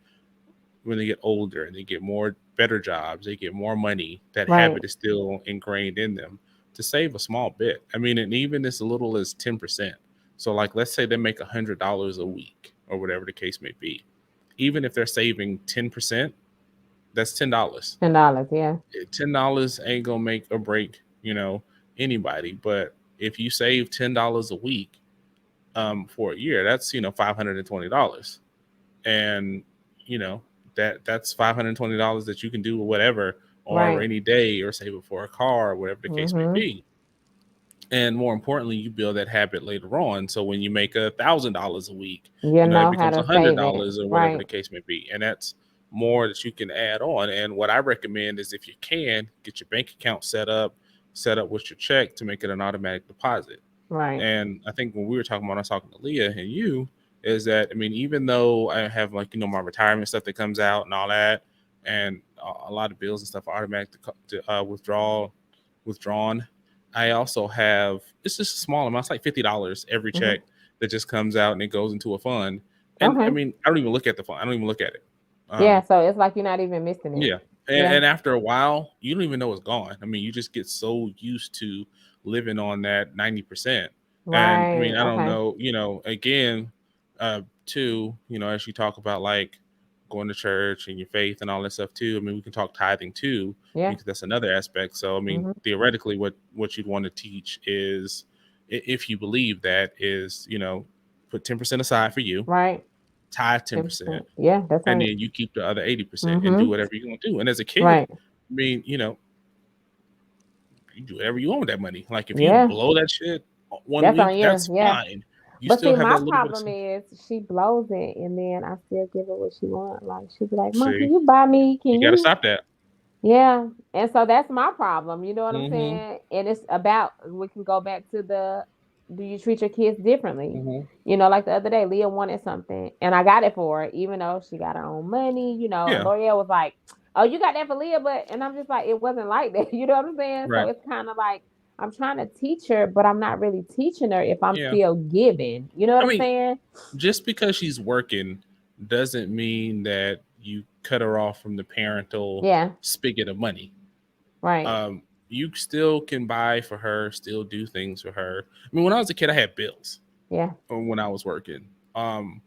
older and they get more better jobs, they get more money, that Right. habit is still ingrained in them to save a small bit. I mean, and even as little as 10%. So like, let's say they make $100 a week or whatever the case may be. Even if they're saving 10%, that's $10. $10. Yeah. $10 ain't gonna make or break anybody. But if you save $10 a week for a year, that's $520. and you know that's $520 that you can do whatever on a Right. rainy day or save it for a car or whatever the case may Mhm. be. And more importantly, you build that habit later on. So when you make $1,000 a week, You that know how becomes a to hundred save it. dollars or whatever Right. the case may be, and that's more that you can add on. And what I recommend is if you can get your bank account set up with your check to make it an automatic deposit. Right. And I think when we were talking about, I was talking to Leah and you, is that I mean, even though I have like my retirement stuff that comes out and all that, and a lot of bills and stuff are automatic to withdrawn. I also have it's just a small amount. It's like $50 every Mhm. check that just comes out and it goes into a fund. And I Okay. mean, I don't even look at the fund. I don't even look at it. Yeah, Um, so it's like you're not even missing it. yeah. Yeah. And after a while, you don't even know it's gone. I mean, you just get so used to living on that 90%. And I Right. mean, I don't Okay. know, again, too, as you talk about like going to church and your faith and all that stuff too. I mean, we can talk tithing too, Yeah. because that's another aspect. So, I mean, Mhm. theoretically, what you'd want to teach is, if you believe that, is, put 10% aside for you, Right. tithe 10%, 10%. Yeah, that's and right. then you keep the other 80% and do Mhm. whatever you're gonna do. And as a kid, Right. I mean, you do whatever you want with that money. Like if you Yeah. blow that shit one That's on week, you. that's Yeah. fine. You But still see, have that my little bit of problem is she blows it, and then I still give her what she wants. Like she be like, "Mom, can see. you buy me? You Can got to you?" stop that. Yeah, and so that's my problem. You know what I'm Mm-hmm. saying? And it's about we can go back to the do you treat your kids differently? Mm-hmm. Like the other day, Leah wanted something and I got it for her, even though she got her own money. Yeah. L'Oreal was like, "Oh, you got that for Leah," but and I'm just like, it wasn't like that. You know what I'm saying? So Right. it's kind of like I'm trying to teach her, but I'm not really teaching her if I'm Yeah. still giving. You know what I I'm mean, saying? just because she's working doesn't mean that you cut her off from the parental Yeah, spigot of money. right. You still can buy for her, still do things for her. I mean, when I was a kid, I had bills Yeah, when I was working. Um,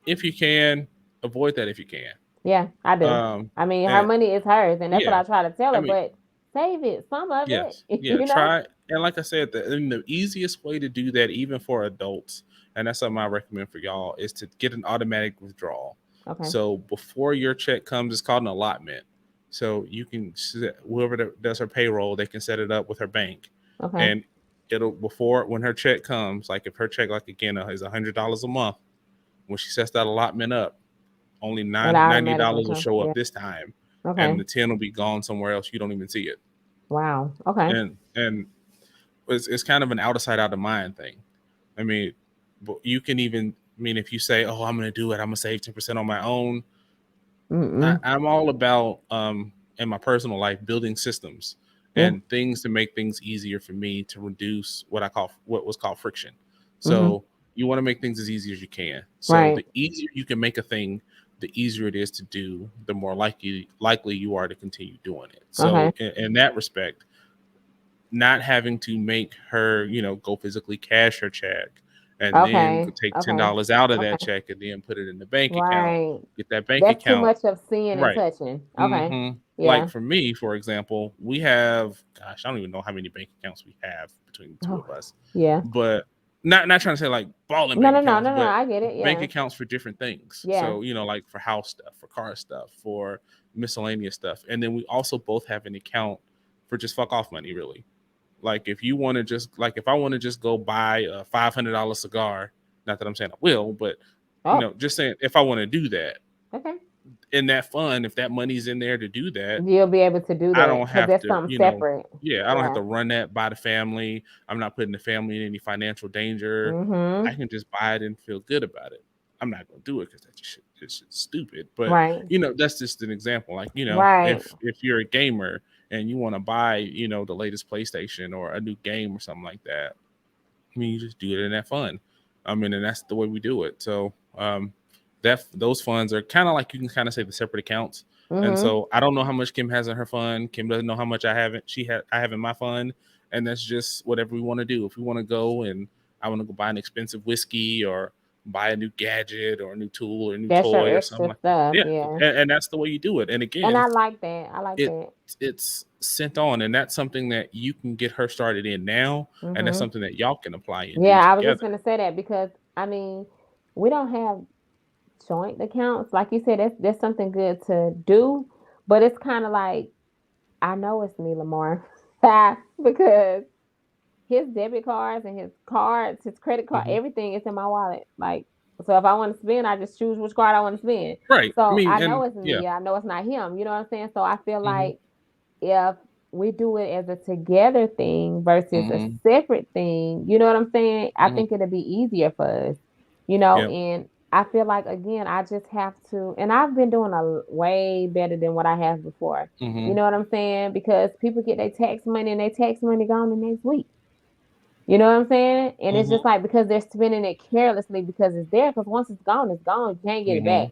if you can avoid that, if you can. yeah, I do. Um, I mean, her and money is hers, and that's what yeah, I try to tell I her. mean, But save it, some of yes, it, yeah. you know. Try and like I said, the easiest way to do that, even for adults, and that's something I recommend for y'all, is to get an automatic withdrawal. Okay. So before your check comes, it's called an allotment. So you can whoever does her payroll, they can set it up with her bank, Okay. and it'll before when her check comes, like if her check like again is $100 a month, when she sets that allotment up, only It ninety automatically dollars will comes. show up Yeah. this time, and Okay. the 10 will be gone somewhere else. You don't even see it, Wow. Okay. and it's kind of an out of sight, out of mind thing. I mean, but you can even I mean if you say, "Oh, I'm going to do it. I'm going to save 10% on my own." Mm-mm. I'm all about in my personal life building systems Yeah. and things to make things easier for me to reduce what was called friction. Mm-hmm. So you want to make things as easy as you can. So Right. the easier you can make a thing, the easier it is to do, the more likely you are to continue doing it. Okay. So in that respect, not having to make her, go physically cash her check and then Okay. take Okay. $10 out of that Okay. check and then put it in the bank account, Right. get that bank That's too account much of seeing and right. touching. Okay. hmm Like Yeah. for me, for example, we have, gosh, I don't even know how many bank accounts we have between the two Oh. of us, Yeah. but not trying to say like balling No, bank no, no, accounts, no, no. but I get it. bank Yeah. accounts for different things. Yeah. So, like for house stuff, for car stuff, for miscellaneous stuff. And then we also both have an account for just fuck off money, really. Like if you want to just like if I want to just go buy a $500 cigar, not that I'm saying I will, but Oh. just saying if I want to do that Okay. in that fund, if that money's in there to do that, You'll be able to do I that don't because have that's to, something separate. yeah, I don't have Yeah. to run that by the family. I'm not putting the family in any financial danger. I Mm-hmm. can just buy it and feel good about it. I'm not gonna do it because that's just it's just stupid. But Right. that's just an example. Like Right. if you're a gamer and you want to buy the latest PlayStation or a new game or something like that, I mean you just do it in that fund. I mean, and that's the way we do it. So that those funds are kind of like you can kind of say the separate accounts. And Mm-hmm. so I don't know how much Kim has in her fund. Kim doesn't know how much I have in my fund, and that's just whatever we want to do. If we want to go and I want to go buy an expensive whiskey or buy a new gadget or a new tool or a new That's your toy or something extra like that. stuff. Yeah, Yeah. and that's the way you do it. And And again, I like that. I like it that. it's sent on, and that's something that you can get her started in now, and that's Mm-hmm. something that y'all can apply and do Yeah, I was just together. gonna say that because I mean, we don't have joint accounts, like you said, that's something good to do, but it's kind of like I know it's me, Lamar, because his debit cards and his cards, his credit card, Hmm. everything is in my wallet. Like, so if I want to spend, I just choose which card I want to spend. Right. I So mean, I know and it's yeah. me. I know it's not him. You know what I'm saying? So I feel Hmm. like if we do it as a together thing versus a Hmm. separate thing, you know what I'm saying? I Hmm. think it'll be easier for us, Yeah. and I feel like again, I just have to, and I've been doing way better than what I have before. You Hmm. know what I'm saying? Because people get their tax money and their tax money gone the next week. You know what I'm saying? And it's just Hmm. like because they're spending it carelessly because it's there. Because once it's gone, it's gone. You can't get it Hmm. back.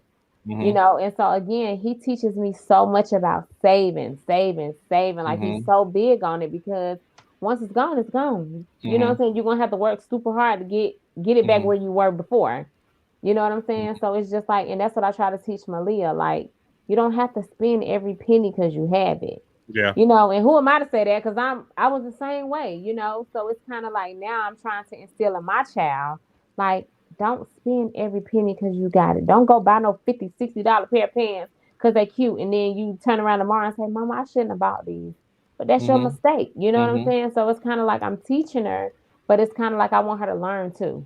Hmm. And so again, he teaches me so much about saving, saving, saving. Like he's Hmm. so big on it because once it's gone, it's gone. You know what I'm Hmm. saying? You're gonna have to work super hard to get it back Hmm. where you were before. You know what I'm saying? So it's just like, and that's what I try to teach Malia. Like, you don't have to spend every penny because you have it. Yeah. And who am I to say that? Because I was the same way. So it's kind of like now I'm trying to instill in my child, like, don't spend every penny because you got it. Don't go buy no $50, $60 pair of pants because they cute, and then you turn around tomorrow and say, Mama, I shouldn't have bought these. But that's your Hmm. mistake. You know what I'm Hmm. saying? So it's kind of like I'm teaching her, but it's kind of like I want her to learn too.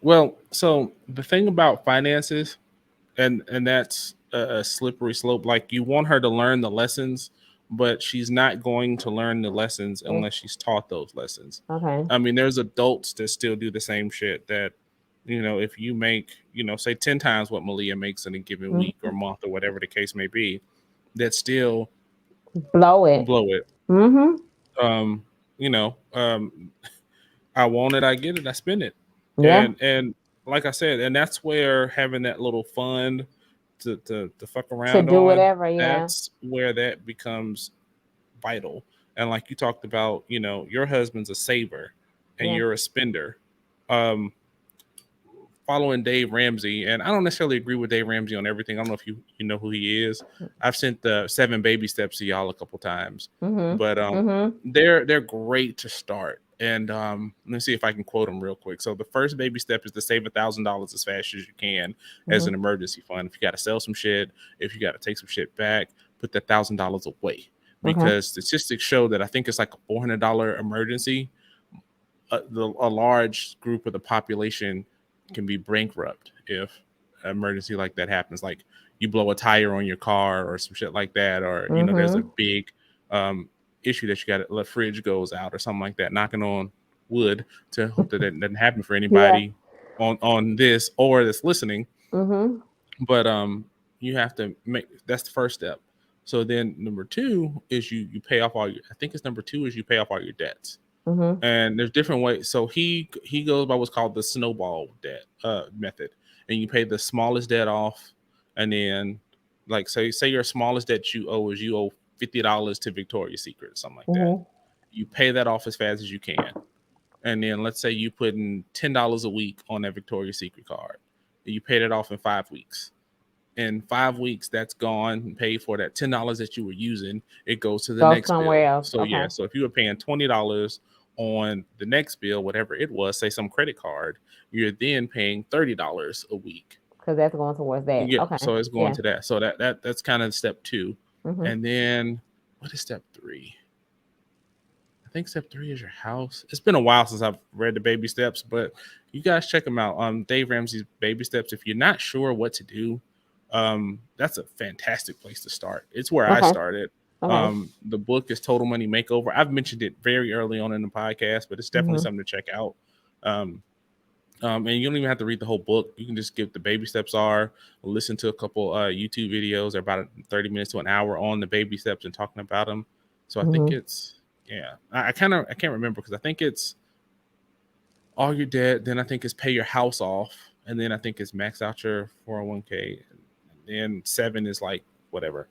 Well, so the thing about finances, and that's a slippery slope. Like you want her to learn the lessons, but she's not going to learn the lessons It's unless she's taught those lessons. okay. I mean, there's adults that still do the same shit. That if you make say 10 times what Malia makes in a given week or Hmm. month or whatever the case may be, that still Blow it. blow it. Hmm. Um, you know, um, I want it, I get it, I spend it, Yeah. and like I said, and that's where having that little fund to fuck To around do on, whatever. Yeah. that's where that becomes vital. And like you talked about, your husband's a saver and Yeah. you're a spender. Um, Following Dave Ramsey, and I don't necessarily agree with Dave Ramsey on everything. I don't know if you know who he is. I've sent the 7 baby steps to y'all a couple times, Mhm. but Mhm. they're great to start. And let me see if I can quote them real quick. So the first baby step is to save $1,000 as fast as you can as an Mhm. emergency fund. If you got to sell some shit, if you got to take some shit back, put that $1,000 away, Okay. because statistics show that I think it's like a $400 emergency. A large group of the population can be bankrupt if an emergency like that happens. Like you blow a tire on your car or some shit like that, or there's a Mhm. big um, issue that you got the fridge goes out or something like that. Knocking on wood to hope that it doesn't happen for Yeah. anybody on this or that's listening. Mhm. But you have to make that's the first step. So then number two is you pay off all your. I think it's number two is you pay off all your debts, Mhm. and there's different ways. So he goes by what's called the snowball debt method, and you pay the smallest debt off, and then like say your smallest debt you owe is you owe $50 to Victoria's Secret or something like that. Mhm. You pay that off as fast as you can, and then let's say you put in $10 a week on that Victoria's Secret card, and you pay that off in 5 weeks. In 5 weeks, that's gone and paid for. That $10 that you were using, it goes to the Go next somewhere bill. else. So yeah, Okay. so if you were paying $20 on the next bill, whatever it was, say some credit card, you're then paying $30 a week. Because that's going towards that. Yeah, Okay. so it's going Yeah. to that. So that's kind of step two. Mhm. And then what is step three? I think step three is your house. It's been a while since I've read the baby steps, but you guys check them out. Dave Ramsey's baby steps. If you're not sure what to do, that's a fantastic place to start. It's where I Okay. started. Okay. The book is Total Money Makeover. I've mentioned it very early on in the podcast, but it's definitely Mhm. something to check out. Um, and you don't even have to read the whole book. You can just give the baby steps are, listen to a couple YouTube videos. They're about 30 minutes to an hour on the baby steps and talking about them. So I think Mhm. it's yeah. I can't remember because I think it's all your debt. Then I think it's pay your house off, and then I think it's max out your 401k. And then seven is like whatever.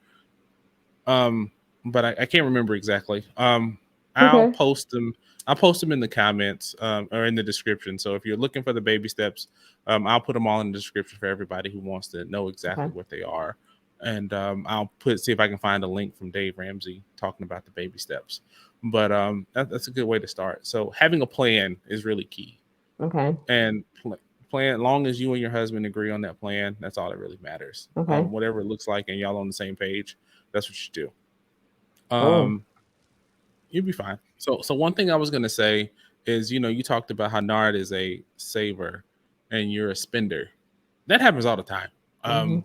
Um, but I can't remember exactly. I'll Okay. post them. I'll post them in the comments or in the description. So if you're looking for the baby steps, I'll put them all in the description for everybody who wants to know exactly Okay. what they are. And I'll see if I can find a link from Dave Ramsey talking about the baby steps. But that's a good way to start. So having a plan is really key, Okay. and plan, long as you and your husband agree on that plan, that's all that really matters. Okay. Whatever it looks like and y'all on the same page, that's what you do. Oh. You'll be fine. So one thing I was gonna say is, you talked about how Nard is a saver and you're a spender. That happens all the time. Mm-hmm.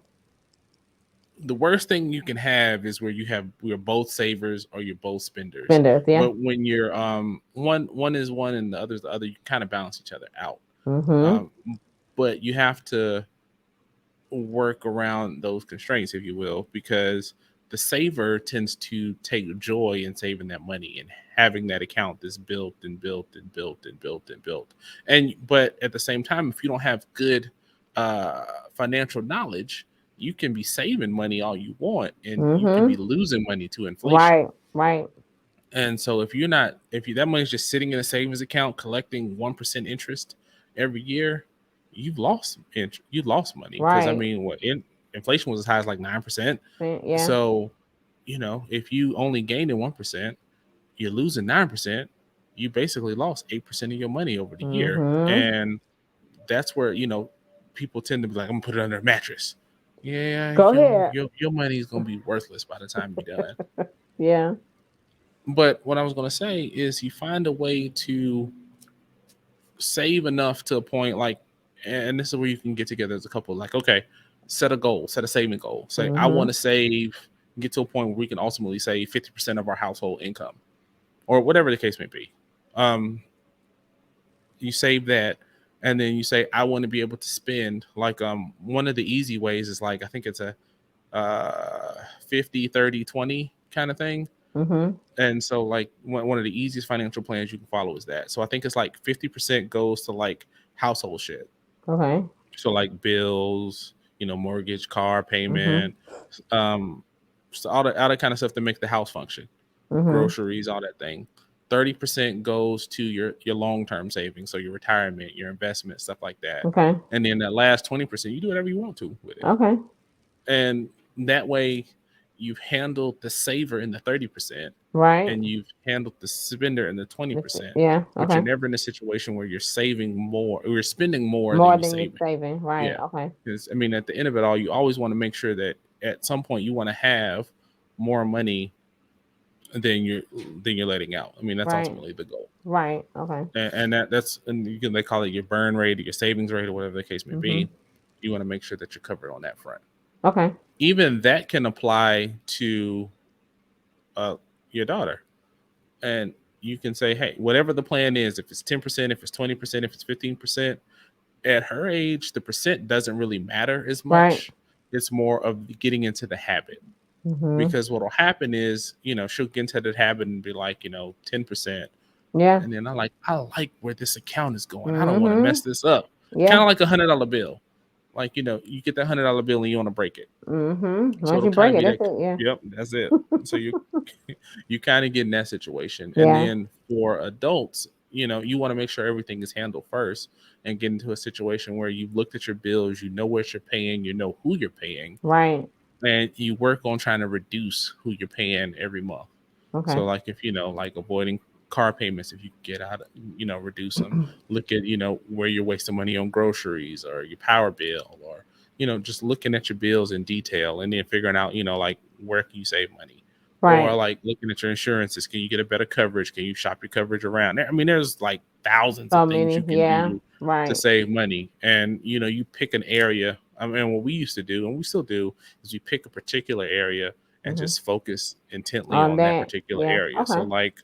The worst thing you can have is where we're both savers or you're both spenders. Spenders, yeah. But when you're one is one and the other's the other, you kind of balance each other out. Mm-hmm. Um, but you have to work around those constraints, if you will, because the saver tends to take joy in saving that money and having that account that's built and built and built and built and built. And but at the same time, if you don't have good financial knowledge, you can be saving money all you want, and you can Mm-hmm. be losing money to inflation. Right. Right. And so if you that money's just sitting in a savings account collecting 1% interest every year, you've lost money because I Right. mean, inflation was as high as like 9%. Yeah. So, if you only gained in 1%, you're losing 9%. You basically lost 8% of your money over the year, Mm-hmm. and that's where people tend to be like, "I'm gonna put it under a mattress." Yeah, Go your ahead. your your money is gonna be worthless by the time you're done. Yeah. But what I was going to say is you find a way to save enough to a point like, and this is where you can get together as a couple. Like, okay, set a goal, set a saving goal. Say, I Mm-hmm. want to save, get to a point where we can ultimately save 50% of our household income or whatever the case may be. Um, you save that. And then you say, I want to be able to spend like, one of the easy ways is like, I think it's a, 50, 30, 20 kind of thing. Mm-hmm. And so like one of the easiest financial plans you can follow is that. So I think it's like 50% goes to like household shit. Okay. So like bills, mortgage, car Mm-hmm. payment, um, so all that kind of stuff to make the house function, Mm-hmm. groceries, all that thing. 30% goes to your long-term savings, so your retirement, your investment, stuff like that. Okay. And then that last 20%, you do whatever you want to with it. Okay. And that way you've handled the saver in the 30% Right. and you've handled the spender in the 20%, Yeah. but you're Okay. never in a situation where you're saving more or you're spending more than More you're than you're saving. saving. Right. Yeah. Okay. Because I mean, at the end of it all, you always want to make sure that at some point you want to have more money than you're letting out. I mean, that's Right. ultimately the goal. Right. Okay. And they call it your burn rate or your savings rate or whatever the case may Mm-hmm. be. You want to make sure that you're covered on that front. Okay. Even that can apply to uh, your daughter. And you can say, hey, whatever the plan is, if it's 10%, if it's 20%, if it's 15%, at her age, the percent doesn't really matter as Right. much. It's more of getting into the habit. Mm-hmm. Because what will happen is, she'll get into that habit and be like, 10%. Yeah. And then I like where this account is going. I don't want to Mm-hmm. mess this up. Yeah. Kind of like $100 bill. Like, you get that $100 bill and you want to break it. Mm-hmm. So Once it'll you kind break of it, be that's that. it. Yeah. Yep, that's it. So you kind of get in that situation, and Yeah. then for adults, you want to make sure everything is handled first, and get into a situation where you've looked at your bills, you know what you're paying, you know who you're paying, Right. and you work on trying to reduce who you're paying every month. Okay. So like if like avoiding car payments, if you get out, reduce them. Look at where you're wasting money on groceries or your power bill, or just looking at your bills in detail, and then figuring out like where can you save money, or Right. like looking at your insurances. Can you get a better coverage? Can you shop your coverage around? I mean, there's like thousands of So things many. you can Yeah. do to Right. save money, and you pick an area. I mean, what we used to do, and we still do, is we pick a particular area and Mm-hmm. just focus intently On on that that. particular Yeah. area. So Okay. like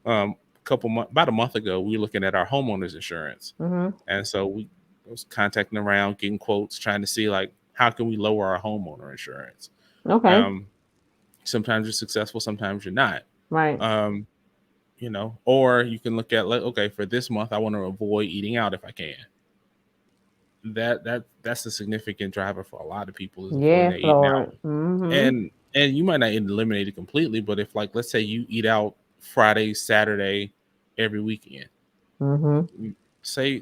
about a month ago, we were looking at our homeowners insurance, Mm-hmm. and so we was contacting around, getting quotes, trying to see like how can we lower our homeowner insurance. Okay. Um, Sometimes you're successful, sometimes you're not. Right. Um, or you can look at like, okay, for this month, I want to avoid eating out if I can. That's a significant driver for a lot of people is avoiding Yes, that eating out. Lord. Mm-hmm. And you might not eliminate it completely, but if like let's say you eat out Friday, Saturday, every weekend, Mm-hmm.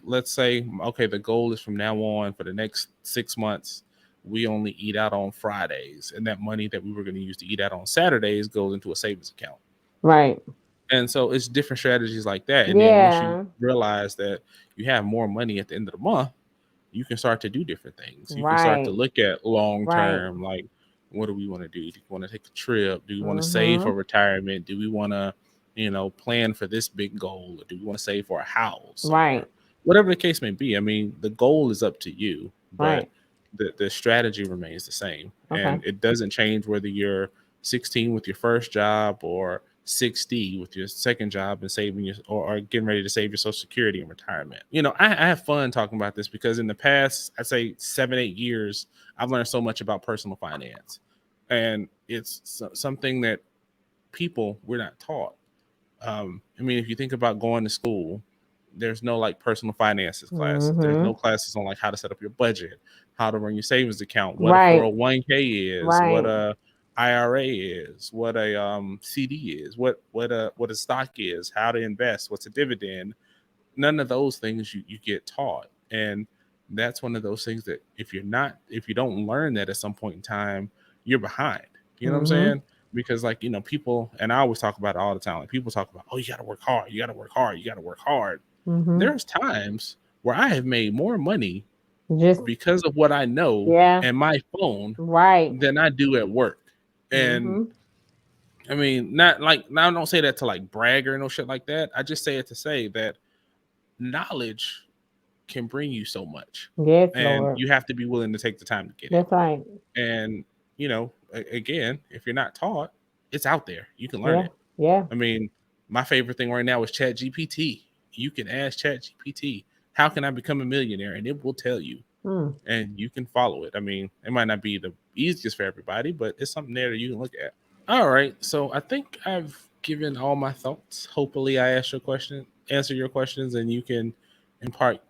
let's say okay, the goal is from now on for the next 6 months we only eat out on Fridays, and that money that we were going to use to eat out on Saturdays goes into a savings account. Right. And so it's different strategies like that, and then once you Yeah. realize that you have more money at the end of the month, you can start to do different things. You can start to Right. look at long Right. term, like, what do we want to do? Do we want to take a trip? Do we want to save for Mhm. retirement? Do we want to, plan for this big goal? Or do we want to save for a house or Right. whatever the case may be? I mean, the goal is up to you, but Right. the strategy remains the same. Okay. And it doesn't change whether you're 16 with your first job or 60 with your second job and saving your or getting ready to save your social security and retirement. I have fun talking about this because in the past, I'd say 7, 8 years, I've learned so much about personal finance. And it's something that people we're not taught. I mean, if you think about going to school, there's no like personal finances classes. There's no Mhm. classes on like how to set up your budget, how to run your savings account, what a Right. 401k is, what Right. a IRA is, what a CD is, what a stock is, how to invest, what's a dividend. None of those things you get taught, and that's one of those things that if you don't learn that at some point in time, you're behind. You know what I'm Mhm. saying? Because like people, and I always talk about it all the time. Like people talk about, oh, you got to work hard, you got to work hard, you got to work hard. Mhm. There's times where I have made more money Just because of what I know yeah. and my phone Right. than I do at work. And Mhm. I mean, not like now I don't say that to like brag or no shit like that. I just say it to say that knowledge can bring you so much, Yes, and Lord. you have to be willing to take the time to get it. That's right. And again, if you're not taught, it's out there. You can learn Yeah. it. Yeah. I mean, my favorite thing right now is Chat GPT. You can ask Chat GPT, how can I become a millionaire? And it will tell you, Mm. and you can follow it. I mean, it might not be the easiest for everybody, but it's something there that you can look at. All right. So I think I've given all my thoughts. Hopefully I answer your questions, and you can impart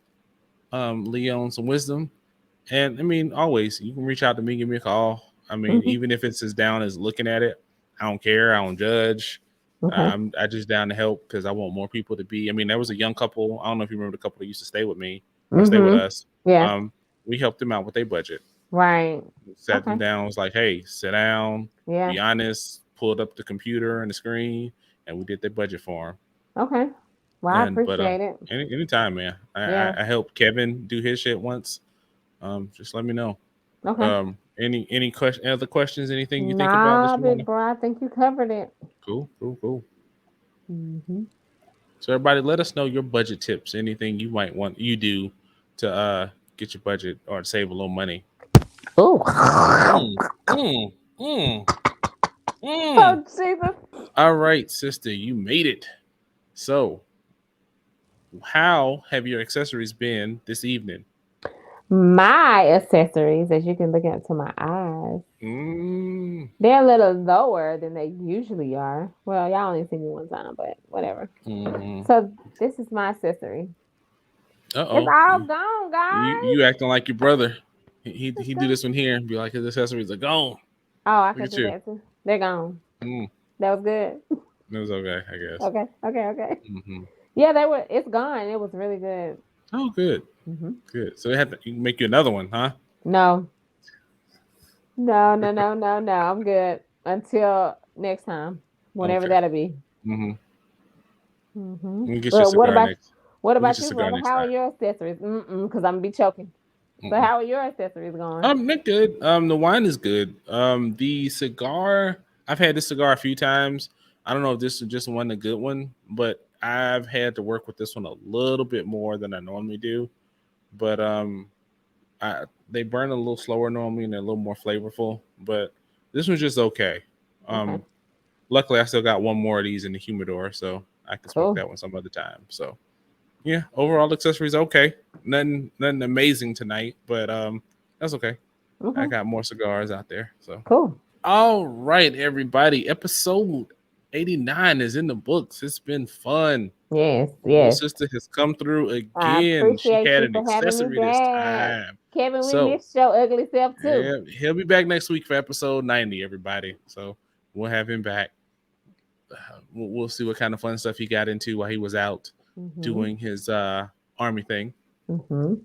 Leon some wisdom. And I mean, always you can reach out to me, give me a call. I mean, Mhm. even if it's as down as looking at it, I don't care. I don't judge. Okay. I just down to help because I want more people to be. I mean, there was a young couple. I don't know if you remember the couple that used to stay with me or stay with Mhm. us. Yeah. Um, we helped them out with their budget. Right. Sat them Okay. down. Was like, hey, sit down, Yeah. be honest. Pulled up the computer and the screen, and we did their budget for them. Okay. Well, I And but appreciate it. anytime, man. Yeah. I helped Kevin do his shit once. Just let me know. Okay. Other questions? Anything you think about that Nah, you want big to? bro. I think you covered it. Cool, cool, cool. Mhm. So everybody, let us know your budget tips. Anything you might want you do to get your budget or to save a little money. Ooh. Mm, mm, mm, mm. Oh Jesus. All right, sister, you made it. So, how have your accessories been this evening? My accessories, as you can look into my eyes, Mm, they're a little lower than they usually are. Well, y'all only see me one time, but whatever. mm-hmm. So this is my accessory. Uh It's oh. all gone, guys. You acting like your brother. It's He do gone. this one here and be like his accessories are gone. Oh, I Look could at do you. that too. They're gone. Mm, That was good. it was okay, I guess. Okay. Okay. Okay. Hmm. Yeah, they were. It's gone. It was really good. Oh, good, Hmm. good. So they had to make you another one, huh? No. No. No. No. No. No. I'm good until next time, whenever Okay. that'll be. Mm-hmm. Hmm. We'll get you a But cigar next. what We'll get about you a you, cigar brother? next How are time. your accessories? Because I'm gonna be choking. So Mm-mm. how are your accessories going? They're good. The wine is good. The cigar, I've had this cigar a few times. I don't know if this is just one a good one, but I've had to work with this one a little bit more than I normally do. But I they burn a little slower normally and they're a little more flavorful. But this one's just okay. Okay. Um, luckily I still got one more of these in the humidor, so I can smoke Cool. that one some other time. So yeah, overall accessories okay. Nothing amazing tonight, but that's okay. I Okay. got more cigars out there. So Cool. all right, everybody. Episode 89 is in the books. It's been fun. Yes. Little Yes. sister has come through I again. She appreciate had you an for having me accessory this back, time. Kevin. We So missed your ugly self too. yeah, he'll be back next week for episode 90, everybody. So we'll have him back. We'll see what kind of fun stuff he got into while he was out Mhm. doing his army thing. Mhm.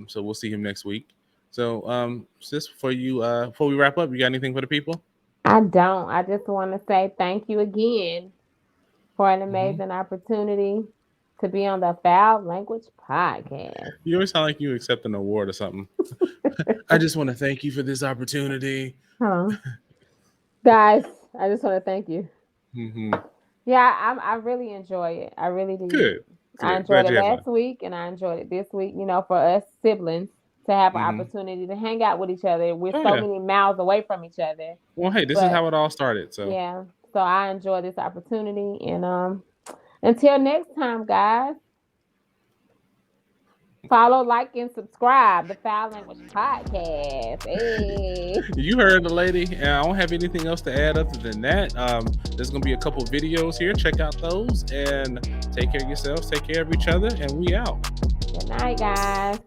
So we'll see him next week. So sis, before we wrap up, you got anything for the people? I don't. I just want to say thank you again for an Mm-hmm. amazing opportunity to be on the Foul Language Podcast. You always sound like you accept an award or something. I just want to thank you for this opportunity. Huh. Guys, I just want to thank you. Mm-hmm. Yeah, I really enjoy it. I really do. Good. I Good. enjoyed Glad it you had last fun. week and I enjoyed it this week, for us siblings to have an Mm-hmm. opportunity to hang out with each other. We're Oh so yeah. many miles away from each other. Well, hey, this is But how it all started. So yeah, so I enjoy this opportunity and until next time, guys. Follow, like, and subscribe the Foul Language Podcast. Hey. you heard the lady, and I don't have anything else to add other than that. There's gonna be a couple videos here. Check out those and take care of yourselves. Take care of each other, and we out. Good night, guys.